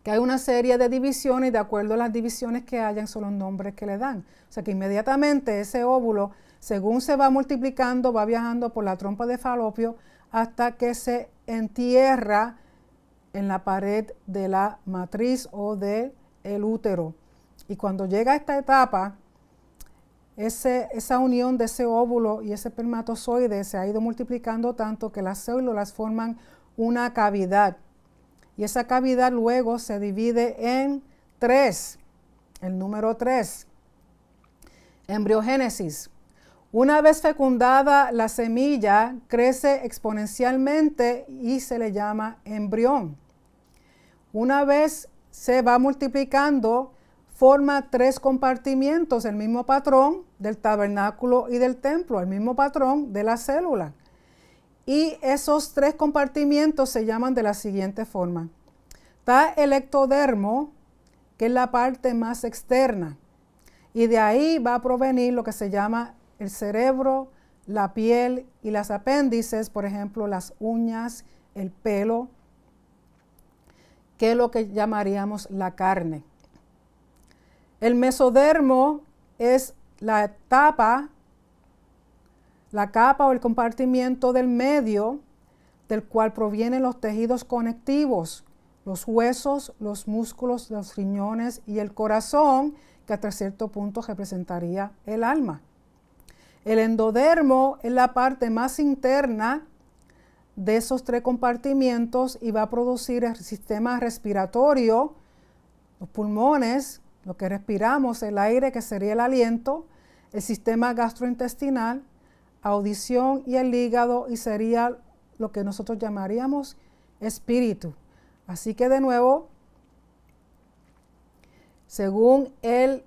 que hay una serie de divisiones y de acuerdo a las divisiones que hayan son los nombres que le dan. O sea que inmediatamente ese óvulo, según se va multiplicando, va viajando por la trompa de Falopio hasta que se entierra en la pared de la matriz o del útero. Y cuando llega a esta etapa, esa unión de ese óvulo y ese espermatozoide se ha ido multiplicando tanto que las células forman una cavidad. Y esa cavidad luego se divide en 3, el número 3. Embriogénesis. Una vez fecundada la semilla, crece exponencialmente y se le llama embrión. Una vez se va multiplicando, forma 3 compartimientos, el mismo patrón del tabernáculo y del templo, el mismo patrón de la célula. Y esos 3 compartimientos se llaman de la siguiente forma. Está el ectodermo, que es la parte más externa, y de ahí va a provenir lo que se llama el cerebro, la piel y las apéndices, por ejemplo, las uñas, el pelo, que es lo que llamaríamos la carne. El mesodermo es la capa o el compartimiento del medio del cual provienen los tejidos conectivos, los huesos, los músculos, los riñones y el corazón, que hasta cierto punto representaría el alma. El endodermo es la parte más interna de esos tres compartimientos y va a producir el sistema respiratorio, los pulmones, lo que respiramos, el aire que sería el aliento, el sistema gastrointestinal, audición y el hígado, y sería lo que nosotros llamaríamos espíritu. Así que de nuevo, según el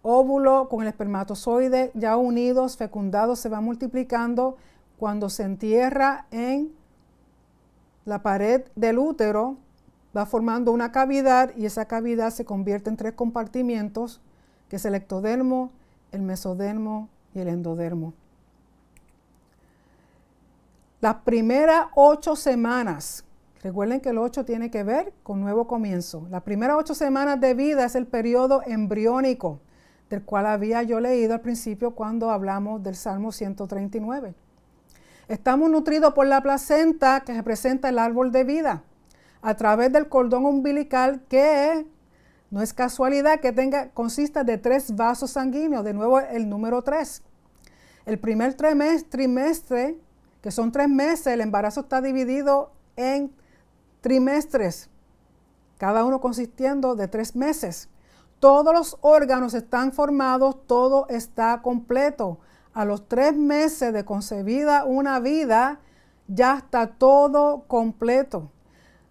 óvulo con el espermatozoide ya unidos, fecundados, se va multiplicando. Cuando se entierra en la pared del útero, va formando una cavidad y esa cavidad se convierte en tres compartimientos, que es el ectodermo, el mesodermo y el endodermo. Las primeras 8 semanas, recuerden que el 8 tiene que ver con nuevo comienzo. Las primeras 8 semanas de vida es el periodo embriónico, del cual había yo leído al principio cuando hablamos del Salmo 139. Estamos nutridos por la placenta, que representa el árbol de vida, a través del cordón umbilical, que no es casualidad que consista de 3 vasos sanguíneos, de nuevo el número 3. El primer trimestre, que son 3 meses, el embarazo está dividido en trimestres, cada uno consistiendo de 3 meses. Todos los órganos están formados, todo está completo. A los 3 meses de concebida una vida, ya está todo completo.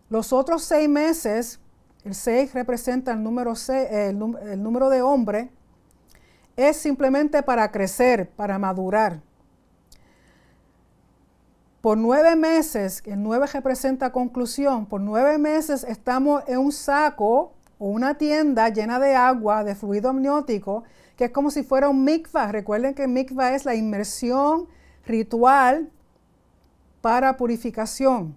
Los otros 6 meses, el 6 representa el número 6, el número de hombre, es simplemente para crecer, para madurar. Por 9 meses, el 9 representa conclusión, por 9 meses estamos en un saco o una tienda llena de agua, de fluido amniótico, que es como si fuera un mikvah. Recuerden que mikvah es la inmersión ritual para purificación.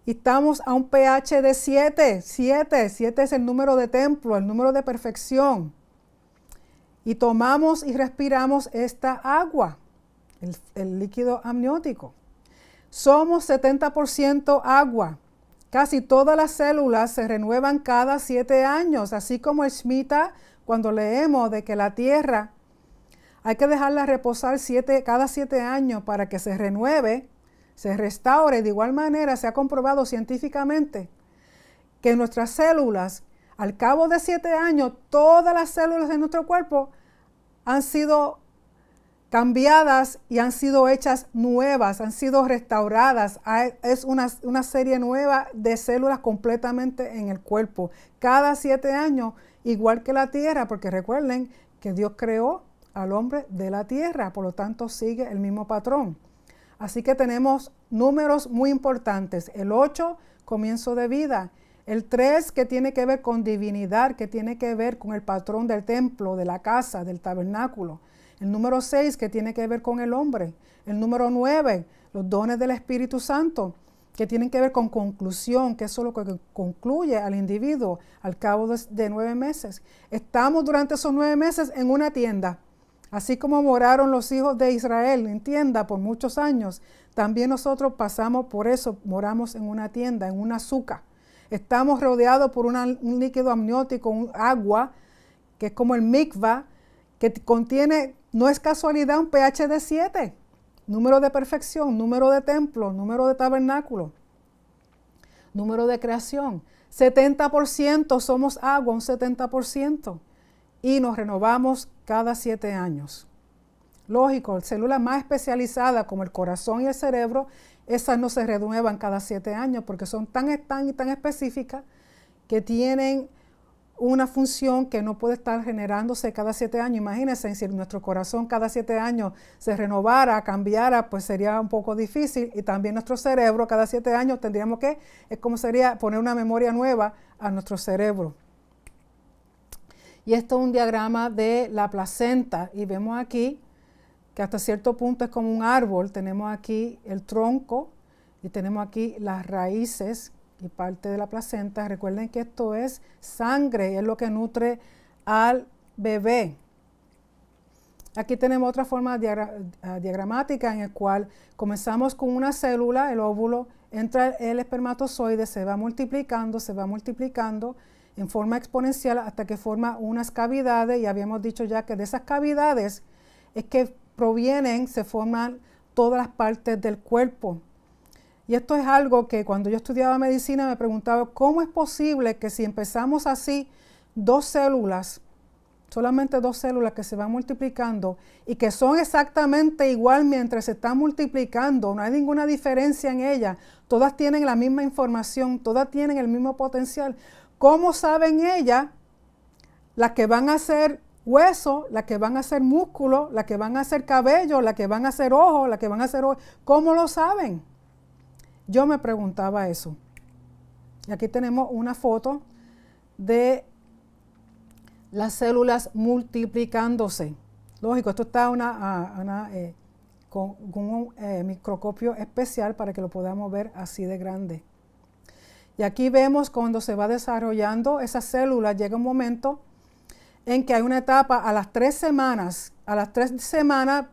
Y estamos a un pH de 7. 7 es el número de templo, el número de perfección. Y tomamos y respiramos esta agua, el líquido amniótico. Somos 70% agua. Casi todas las células se renuevan cada 7 años, así como el Shmita, cuando leemos de que la tierra hay que dejarla reposar cada 7 años para que se renueve, se restaure. De igual manera, se ha comprobado científicamente que nuestras células, al cabo de 7 años, todas las células de nuestro cuerpo han sido cambiadas y han sido hechas nuevas, han sido restauradas. Es una serie nueva de células completamente en el cuerpo. Cada 7 años, igual que la tierra, porque recuerden que Dios creó al hombre de la tierra, por lo tanto sigue el mismo patrón. Así que tenemos números muy importantes. El 8, comienzo de vida. El 3, que tiene que ver con divinidad, que tiene que ver con el patrón del templo, de la casa, del tabernáculo. El número 6, que tiene que ver con el hombre. El número 9, los dones del Espíritu Santo, que tienen que ver con conclusión, que eso es lo que concluye al individuo al cabo de 9 meses. Estamos durante esos 9 meses en una tienda. Así como moraron los hijos de Israel en tienda por muchos años, también nosotros pasamos por eso, moramos en una tienda, en una suca. Estamos rodeados por un líquido amniótico, un agua, que es como el mikvah, que contiene, no es casualidad, un pH de 7, número de perfección, número de templo, número de tabernáculo, número de creación. 70% somos agua, un 70%, y nos renovamos cada 7 años. Lógico, células más especializadas como el corazón y el cerebro, esas no se renuevan cada 7 años porque son tan específicas que tienen una función que no puede estar generándose cada 7 años. Imagínense, si nuestro corazón cada 7 años se renovara, cambiara, pues sería un poco difícil. Y también nuestro cerebro cada 7 años tendríamos que, es como sería poner una memoria nueva a nuestro cerebro. Y esto es un diagrama de la placenta y vemos aquí que hasta cierto punto es como un árbol. Tenemos aquí el tronco y tenemos aquí las raíces y parte de la placenta. Recuerden que esto es sangre, es lo que nutre al bebé. Aquí tenemos otra forma diagramática en el cual comenzamos con una célula, el óvulo, entra el espermatozoide, se va multiplicando en forma exponencial hasta que forma unas cavidades, y habíamos dicho ya que de esas cavidades es que se forman todas las partes del cuerpo. Y esto es algo que cuando yo estudiaba medicina me preguntaba, ¿cómo es posible que si empezamos así, solamente dos células que se van multiplicando y que son exactamente igual mientras se están multiplicando, no hay ninguna diferencia en ellas, todas tienen la misma información, todas tienen el mismo potencial? ¿Cómo saben ellas las que van a ser hueso, las que van a ser músculo, las que van a ser cabello, las que van a ser ojos, las que van a ser ojos? ¿Cómo lo saben? Yo me preguntaba eso. Y aquí tenemos una foto de las células multiplicándose. Lógico, esto está con un microscopio especial para que lo podamos ver así de grande. Y aquí vemos cuando se va desarrollando esa célula, llega un momento en que hay una etapa a las 3 semanas. A las 3 semanas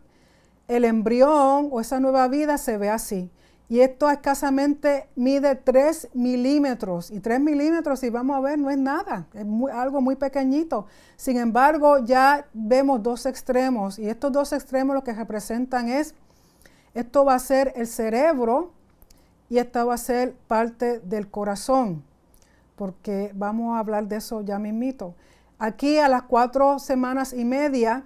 el embrión o esa nueva vida se ve así. Y esto escasamente mide 3 milímetros. Y 3 milímetros, si vamos a ver, no es nada. Es algo muy pequeñito. Sin embargo, ya vemos dos extremos. Y estos dos extremos lo que representan esto va a ser el cerebro y esta va a ser parte del corazón. Porque vamos a hablar de eso ya mismito. Aquí a las 4 semanas y media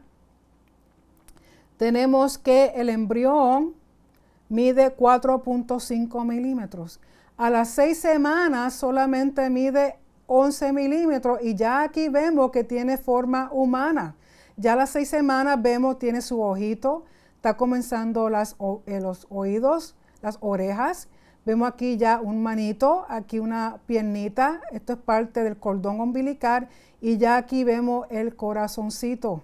tenemos que el embrión mide 4.5 milímetros. A las 6 semanas solamente mide 11 milímetros y ya aquí vemos que tiene forma humana. Ya a las 6 semanas vemos tiene su ojito, está comenzando los oídos, las orejas. Vemos aquí ya un manito, aquí una piernita, esto es parte del cordón umbilical y ya aquí vemos el corazoncito.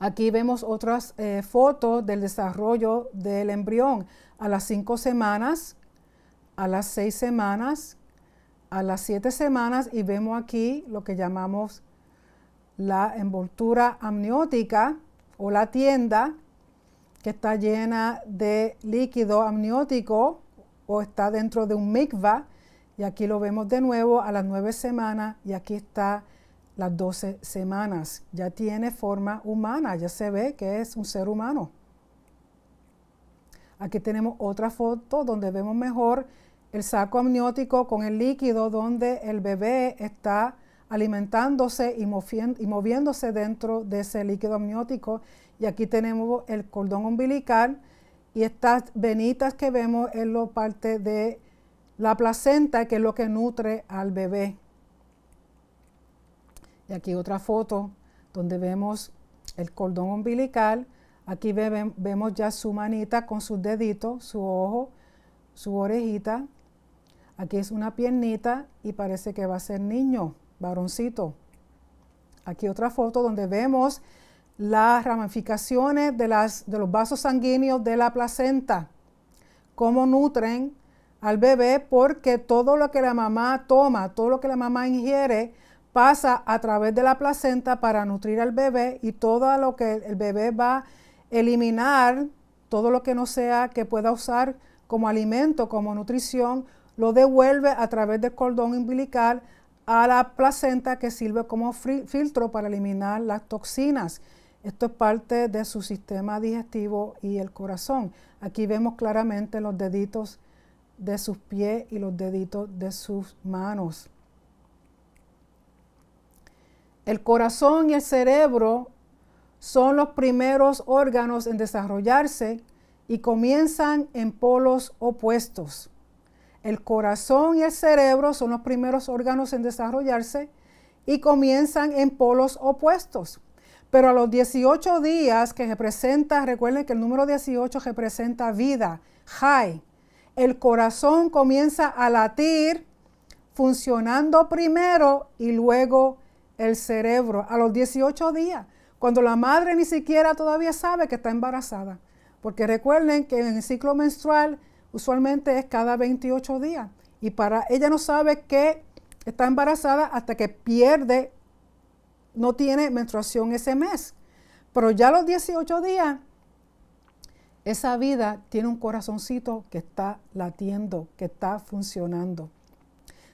Aquí vemos otras fotos del desarrollo del embrión a las 5 semanas, a las 6 semanas, a las 7 semanas y vemos aquí lo que llamamos la envoltura amniótica o la tienda que está llena de líquido amniótico o está dentro de un mikvah y aquí lo vemos de nuevo a las 9 semanas y aquí está las 12 semanas. Ya tiene forma humana, ya se ve que es un ser humano. Aquí tenemos otra foto donde vemos mejor el saco amniótico con el líquido donde el bebé está alimentándose y moviéndose dentro de ese líquido amniótico. Y aquí tenemos el cordón umbilical y estas venitas que vemos es lo parte de la placenta, que es lo que nutre al bebé. Y aquí otra foto donde vemos el cordón umbilical. Aquí vemos ya su manita con sus deditos, su ojo, su orejita. Aquí es una piernita y parece que va a ser niño, varoncito. Aquí otra foto donde vemos las ramificaciones de los vasos sanguíneos de la placenta, cómo nutren al bebé, porque todo lo que la mamá toma, todo lo que la mamá ingiere, pasa a través de la placenta para nutrir al bebé y todo lo que el bebé va a eliminar, todo lo que no sea que pueda usar como alimento, como nutrición, lo devuelve a través del cordón umbilical a la placenta que sirve como filtro para eliminar las toxinas. Esto es parte de su sistema digestivo y el corazón. Aquí vemos claramente los deditos de sus pies y los deditos de sus manos. El corazón y el cerebro son los primeros órganos en desarrollarse y comienzan en polos opuestos. El corazón y el cerebro son los primeros órganos en desarrollarse y comienzan en polos opuestos. Pero a los 18 días que representa, recuerden que el número 18 representa vida, Jai. El corazón comienza a latir funcionando primero y luego el cerebro a los 18 días, cuando la madre ni siquiera todavía sabe que está embarazada. Porque recuerden que en el ciclo menstrual usualmente es cada 28 días. Y ella no sabe que está embarazada hasta que pierde no tiene menstruación ese mes. Pero ya a los 18 días, esa vida tiene un corazoncito que está latiendo, que está funcionando.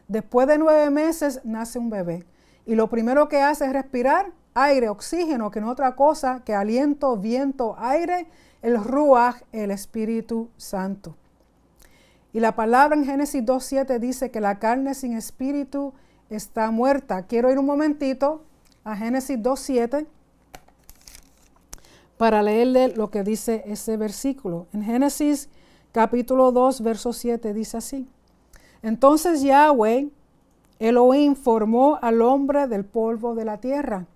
Después de 9 meses nace un bebé. Y lo primero que hace es respirar aire, oxígeno, que no es otra cosa que aliento, viento, aire, el Ruach, el Espíritu Santo. Y la palabra en Génesis 2:7 dice que la carne sin espíritu está muerta. Quiero ir un momentito a Génesis 2:7 para leerle lo que dice ese versículo. En Génesis capítulo 2, verso 7 dice así. Entonces Yahweh, Elohim, formó al hombre del polvo de la tierra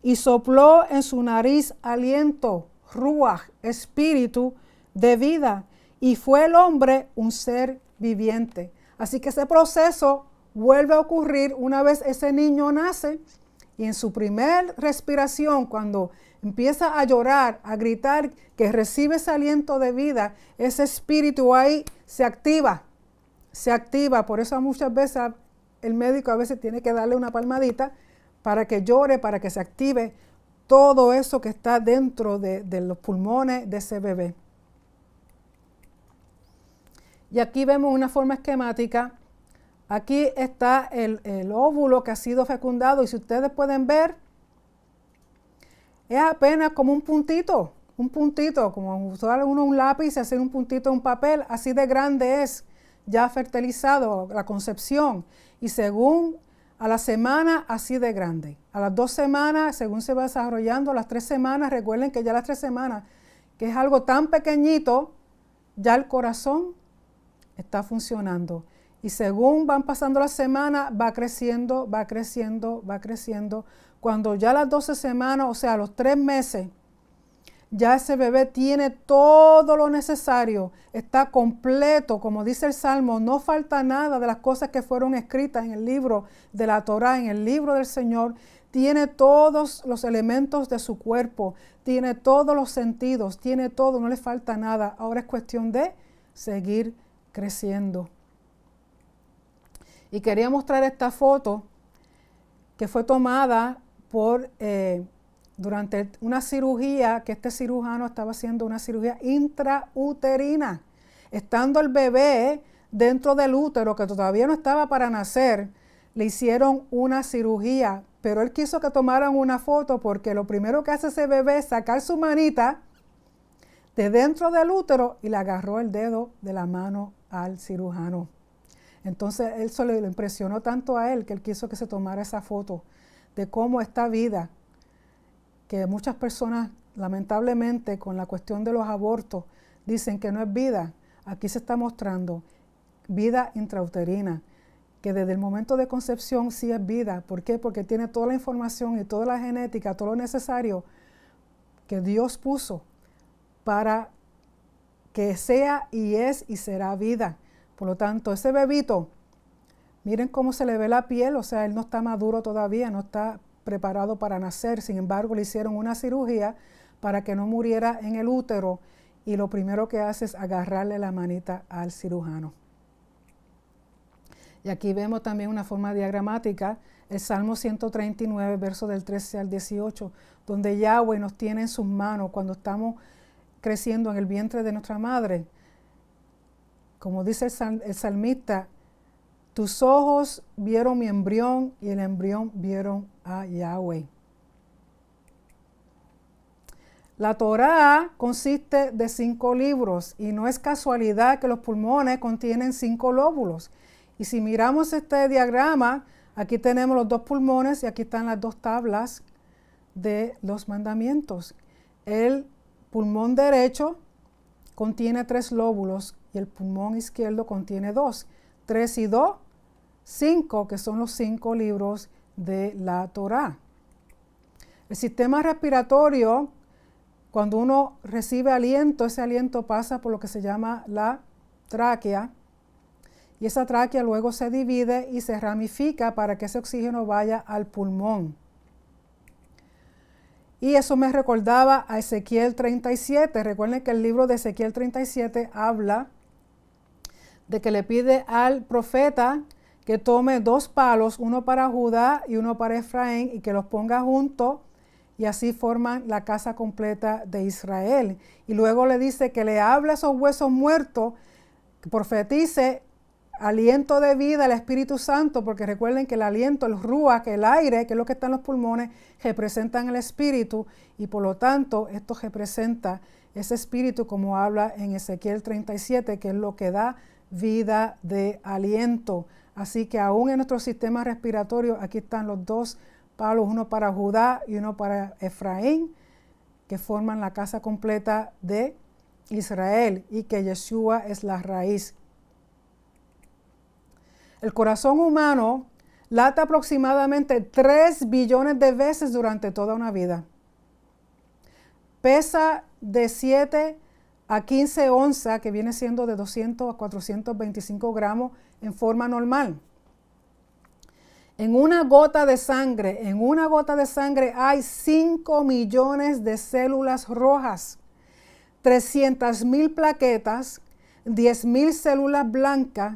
y sopló en su nariz aliento, Ruach, espíritu de vida, y fue el hombre un ser viviente. Así que ese proceso vuelve a ocurrir una vez ese niño nace y en su primer respiración, cuando empieza a llorar, a gritar que recibe ese aliento de vida, ese espíritu ahí se activa. Por eso muchas veces el médico a veces tiene que darle una palmadita para que llore, para que se active todo eso que está dentro de los pulmones de ese bebé. Y aquí vemos una forma esquemática. Aquí está el óvulo que ha sido fecundado y si ustedes pueden ver, es apenas como un puntito, como usar uno un lápiz y hacer un puntito en un papel, así de grande es, ya fertilizado, la concepción. Y según a la semana, así de grande. A las 2 semanas, según se va desarrollando, a las 3 semanas, recuerden que ya las 3 semanas, que es algo tan pequeñito, ya el corazón está funcionando. Y según van pasando las semanas, va creciendo. Cuando ya las 12 semanas, o sea, los 3 meses, ya ese bebé tiene todo lo necesario, está completo, como dice el Salmo, no falta nada de las cosas que fueron escritas en el libro de la Torá, en el libro del Señor. Tiene todos los elementos de su cuerpo, tiene todos los sentidos, tiene todo, no le falta nada. Ahora es cuestión de seguir creciendo. Y quería mostrar esta foto que fue tomada durante una cirugía, que este cirujano estaba haciendo una cirugía intrauterina. Estando el bebé dentro del útero, que todavía no estaba para nacer, le hicieron una cirugía, pero él quiso que tomaran una foto porque lo primero que hace ese bebé es sacar su manita de dentro del útero y le agarró el dedo de la mano al cirujano. Entonces eso le impresionó tanto a él que él quiso que se tomara esa foto de cómo esta vida, que muchas personas lamentablemente con la cuestión de los abortos dicen que no es vida, aquí se está mostrando vida intrauterina, que desde el momento de concepción sí es vida. ¿Por qué? Porque tiene toda la información y toda la genética, todo lo necesario que Dios puso para que sea y es y será vida. Por lo tanto, ese bebito, miren cómo se le ve la piel, o sea, él no está maduro todavía, no está preparado para nacer. Sin embargo, le hicieron una cirugía para que no muriera en el útero y lo primero que hace es agarrarle la manita al cirujano. Y aquí vemos también una forma diagramática, el Salmo 139, versos del 13 al 18, donde Yahweh nos tiene en sus manos cuando estamos creciendo en el vientre de nuestra madre. Como dice el salmista, tus ojos vieron mi embrión y el embrión vieron a Yahweh. La Torá consiste de 5 libros y no es casualidad que los pulmones contienen 5 lóbulos. Y si miramos este diagrama, aquí tenemos los 2 pulmones y aquí están las 2 tablas de los mandamientos. El pulmón derecho contiene 3 lóbulos y el pulmón izquierdo contiene 2. 3 y 2, 5, que son los 5 libros de la Torá. El sistema respiratorio, cuando uno recibe aliento, ese aliento pasa por lo que se llama la tráquea. Y esa tráquea luego se divide y se ramifica para que ese oxígeno vaya al pulmón. Y eso me recordaba a Ezequiel 37. Recuerden que el libro de Ezequiel 37 habla de que le pide al profeta que tome 2 palos, uno para Judá y uno para Efraín, y que los ponga juntos, y así forman la casa completa de Israel. Y luego le dice que le hable a esos huesos muertos, que profetice aliento de vida al Espíritu Santo, porque recuerden que el aliento, el ruach, el aire, que es lo que está en los pulmones, representan el Espíritu, y por lo tanto esto representa ese Espíritu, como habla en Ezequiel 37, que es lo que da vida de aliento. Así que aún en nuestro sistema respiratorio, aquí están los 2 palos, uno para Judá y uno para Efraín, que forman la casa completa de Israel, y que Yeshua es la raíz. El corazón humano late aproximadamente 3 billones de veces durante toda una vida. Pesa de 7 a 15 onzas, que viene siendo de 200 a 425 gramos en forma normal. En una gota de sangre hay 5 millones de células rojas, 300,000 plaquetas, 10,000 células blancas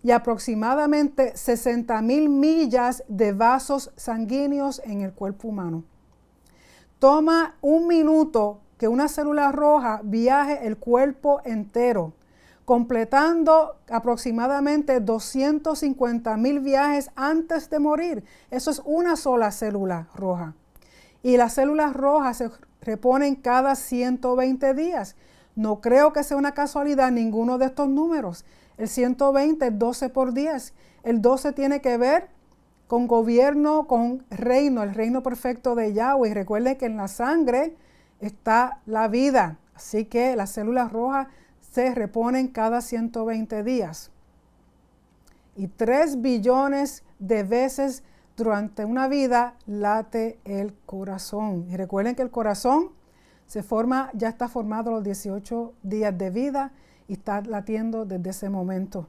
y aproximadamente 60,000 millas de vasos sanguíneos en el cuerpo humano. Toma 1 minuto que una célula roja viaje el cuerpo entero, completando aproximadamente 250,000 viajes antes de morir. Eso es una sola célula roja. Y las células rojas se reponen cada 120 días. No creo que sea una casualidad ninguno de estos números. El 120 es 12 por 10. El 12 tiene que ver con gobierno, con reino, el reino perfecto de Yahweh. Y recuerden que en la sangre está la vida. Así que las células rojas se reponen cada 120 días. Y 3 billones de veces durante una vida late el corazón. Y recuerden que el corazón ya está formado a los 18 días de vida y está latiendo desde ese momento.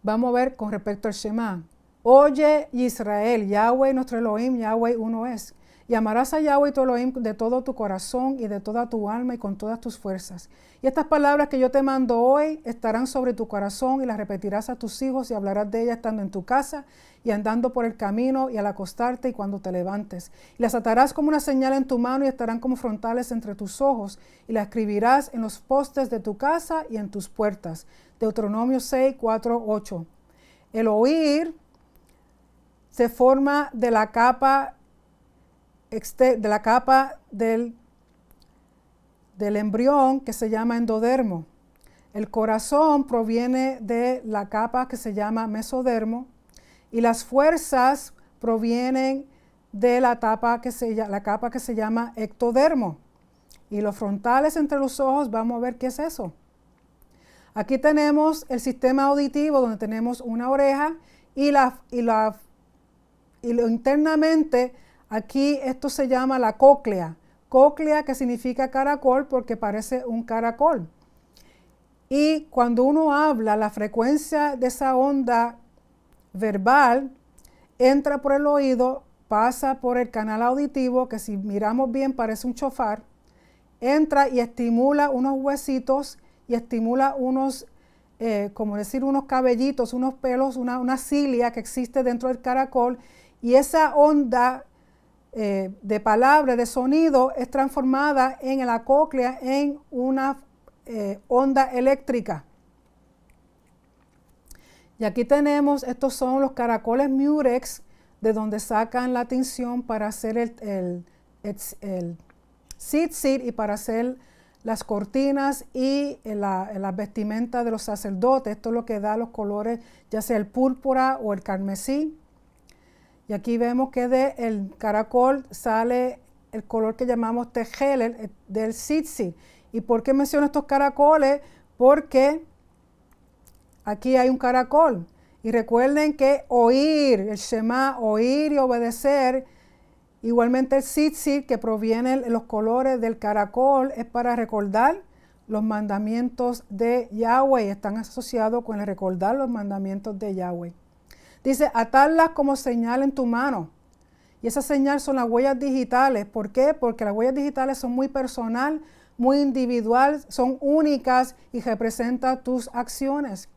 Vamos a ver con respecto al Shema. Oye Israel, Yahweh nuestro Elohim, Yahweh uno es. Y amarás a Yahweh tu Elohim de todo tu corazón y de toda tu alma y con todas tus fuerzas. Y estas palabras que yo te mando hoy estarán sobre tu corazón y las repetirás a tus hijos y hablarás de ellas estando en tu casa y andando por el camino y al acostarte y cuando te levantes. Y las atarás como una señal en tu mano y estarán como frontales entre tus ojos y las escribirás en los postes de tu casa y en tus puertas. Deuteronomio 6, 4, 8. El oír se forma de la capa del embrión que se llama endodermo. El corazón proviene de la capa que se llama mesodermo y las fuerzas provienen de la capa que se llama ectodermo. Y los frontales entre los ojos, vamos a ver qué es eso. Aquí tenemos el sistema auditivo donde tenemos una oreja y lo internamente. Aquí esto se llama la cóclea. Cóclea que significa caracol porque parece un caracol. Y cuando uno habla, la frecuencia de esa onda verbal entra por el oído, pasa por el canal auditivo, que si miramos bien parece un chofar, entra y estimula unos huesitos y estimula unos, unos cabellitos, unos pelos, una cilia que existe dentro del caracol, y esa onda de palabra, de sonido, es transformada en la cóclea en una onda eléctrica. Y aquí tenemos, estos son los caracoles Murex, de donde sacan la tinción para hacer el tzitzit y para hacer las cortinas y las vestimentas de los sacerdotes. Esto es lo que da los colores, ya sea el púrpura o el carmesí. Y aquí vemos que del caracol sale el color que llamamos tejel, del tzitzit. ¿Y por qué menciono estos caracoles? Porque aquí hay un caracol. Y recuerden que oír, el Shema, oír y obedecer, igualmente el tzitzit, que proviene de los colores del caracol, es para recordar los mandamientos de Yahweh. Están asociados con el recordar los mandamientos de Yahweh. Dice, atarlas como señal en tu mano. Y esa señal son las huellas digitales. ¿Por qué? Porque las huellas digitales son muy personal, muy individual, son únicas y representan tus acciones.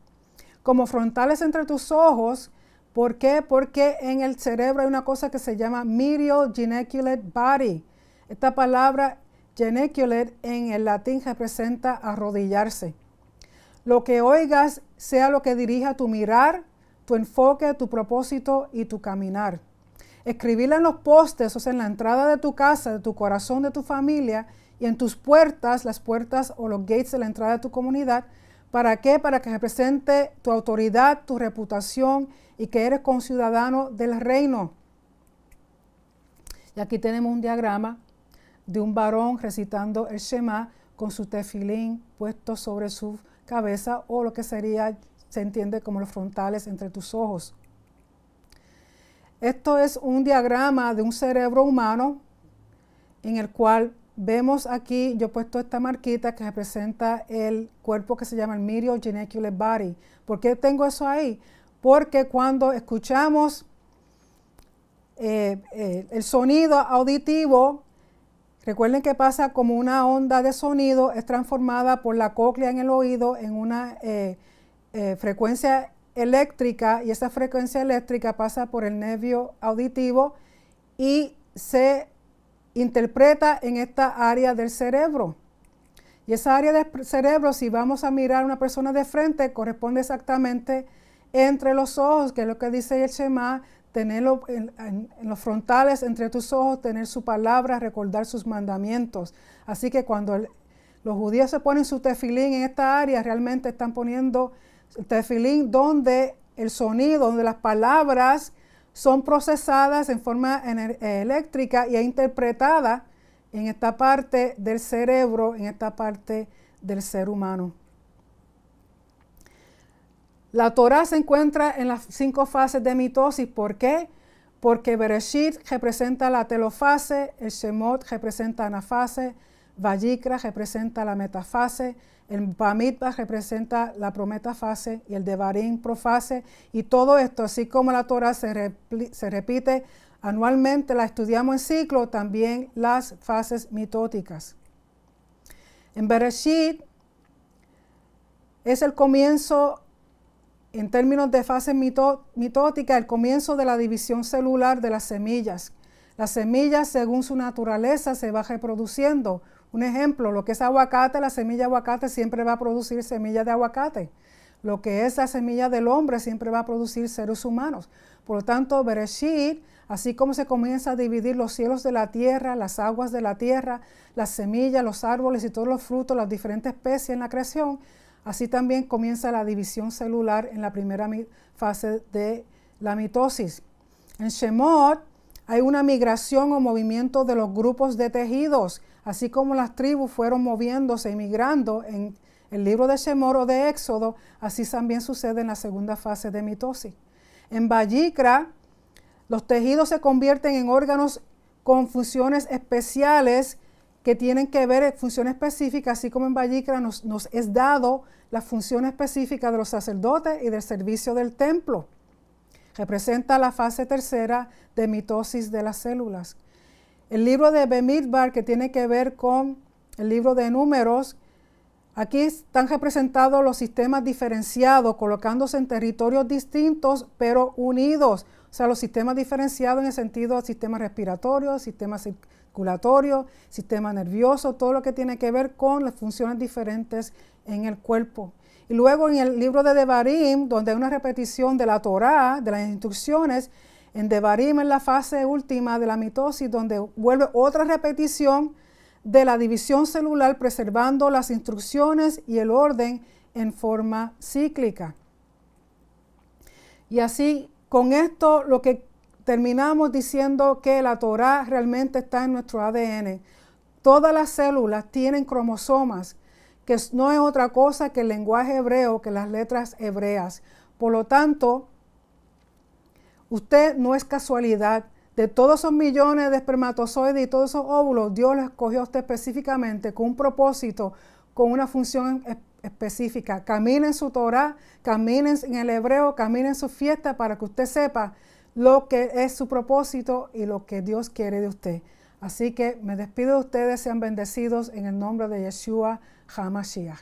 como frontales entre tus ojos. ¿Por qué? Porque en el cerebro hay una cosa que se llama medial geniculate body. Esta palabra geniculate en el latín representa arrodillarse. Lo que oigas sea lo que dirija tu mirar, tu enfoque, tu propósito y tu caminar. Escribirla en los postes, o sea, en la entrada de tu casa, de tu corazón, de tu familia, y en tus puertas, las puertas o los gates de la entrada de tu comunidad. ¿Para qué? Para que represente tu autoridad, tu reputación y que eres conciudadano del reino. Y aquí tenemos un diagrama de un varón recitando el Shema con su tefilín puesto sobre su cabeza, o lo que sería, se entiende como los frontales entre tus ojos. Esto es un diagrama de un cerebro humano en el cual vemos aquí, yo he puesto esta marquita que representa el cuerpo que se llama el medial geniculate body. ¿Por qué tengo eso ahí? Porque cuando escuchamos el sonido auditivo, recuerden que pasa como una onda de sonido, es transformada por la cóclea en el oído en una frecuencia eléctrica, y esa frecuencia eléctrica pasa por el nervio auditivo y se interpreta en esta área del cerebro. Y esa área del cerebro, si vamos a mirar a una persona de frente, corresponde exactamente entre los ojos, que es lo que dice el Shema, tenerlo en los frontales entre tus ojos, tener su palabra, recordar sus mandamientos. Así que cuando los judíos se ponen su tefilín en esta área, realmente están poniendo el tefilín donde el sonido, donde las palabras son procesadas en forma eléctrica y interpretadas en esta parte del cerebro, en esta parte del ser humano. La Torah se encuentra en las 5 fases de mitosis. ¿Por qué? Porque Bereshit representa la telofase, el Shemot representa anafase, Vayikra representa la metafase, el Bamidbar representa la prometafase y el Devarim profase. Y todo esto, así como la Torah se repite anualmente, la estudiamos en ciclo, también las fases mitóticas. En Bereshit es el comienzo, en términos de fase mitótica, el comienzo de la división celular de las semillas. Las semillas, según su naturaleza, se va reproduciendo. Un ejemplo, lo que es aguacate, la semilla de aguacate siempre va a producir semillas de aguacate. Lo que es la semilla del hombre siempre va a producir seres humanos. Por lo tanto, Bereshit, así como se comienza a dividir los cielos de la tierra, las aguas de la tierra, las semillas, los árboles y todos los frutos, las diferentes especies en la creación, así también comienza la división celular en la primera fase de la mitosis. En Shemot hay una migración o movimiento de los grupos de tejidos, así como las tribus fueron moviéndose y migrando en el libro de Shemot o de Éxodo, así también sucede en la segunda fase de mitosis. En Vayikra, los tejidos se convierten en órganos con funciones especiales que tienen que ver funciones específicas, así como en Vayikra nos es dado la función específica de los sacerdotes y del servicio del templo. Representa la fase tercera de mitosis de las células. El libro de Bamidbar, que tiene que ver con el libro de Números, aquí están representados los sistemas diferenciados, colocándose en territorios distintos, pero unidos. O sea, los sistemas diferenciados en el sentido del sistema respiratorio, sistema circulatorio, sistema nervioso, todo lo que tiene que ver con las funciones diferentes en el cuerpo. Y luego en el libro de Devarim, donde hay una repetición de la Torá, de las instrucciones, en Devarim es la fase última de la mitosis, donde vuelve otra repetición de la división celular, preservando las instrucciones y el orden en forma cíclica. Y así, con esto, lo que terminamos diciendo que la Torá realmente está en nuestro ADN. Todas las células tienen cromosomas, que no es otra cosa que el lenguaje hebreo, que las letras hebreas. Por lo tanto, usted no es casualidad. De todos esos millones de espermatozoides y todos esos óvulos, Dios los escogió a usted específicamente con un propósito, con una función específica. Camine en su Torá, camine en el hebreo, camine en su fiesta para que usted sepa lo que es su propósito y lo que Dios quiere de usted. Así que me despido de ustedes, sean bendecidos en el nombre de Yeshua HaMashiach.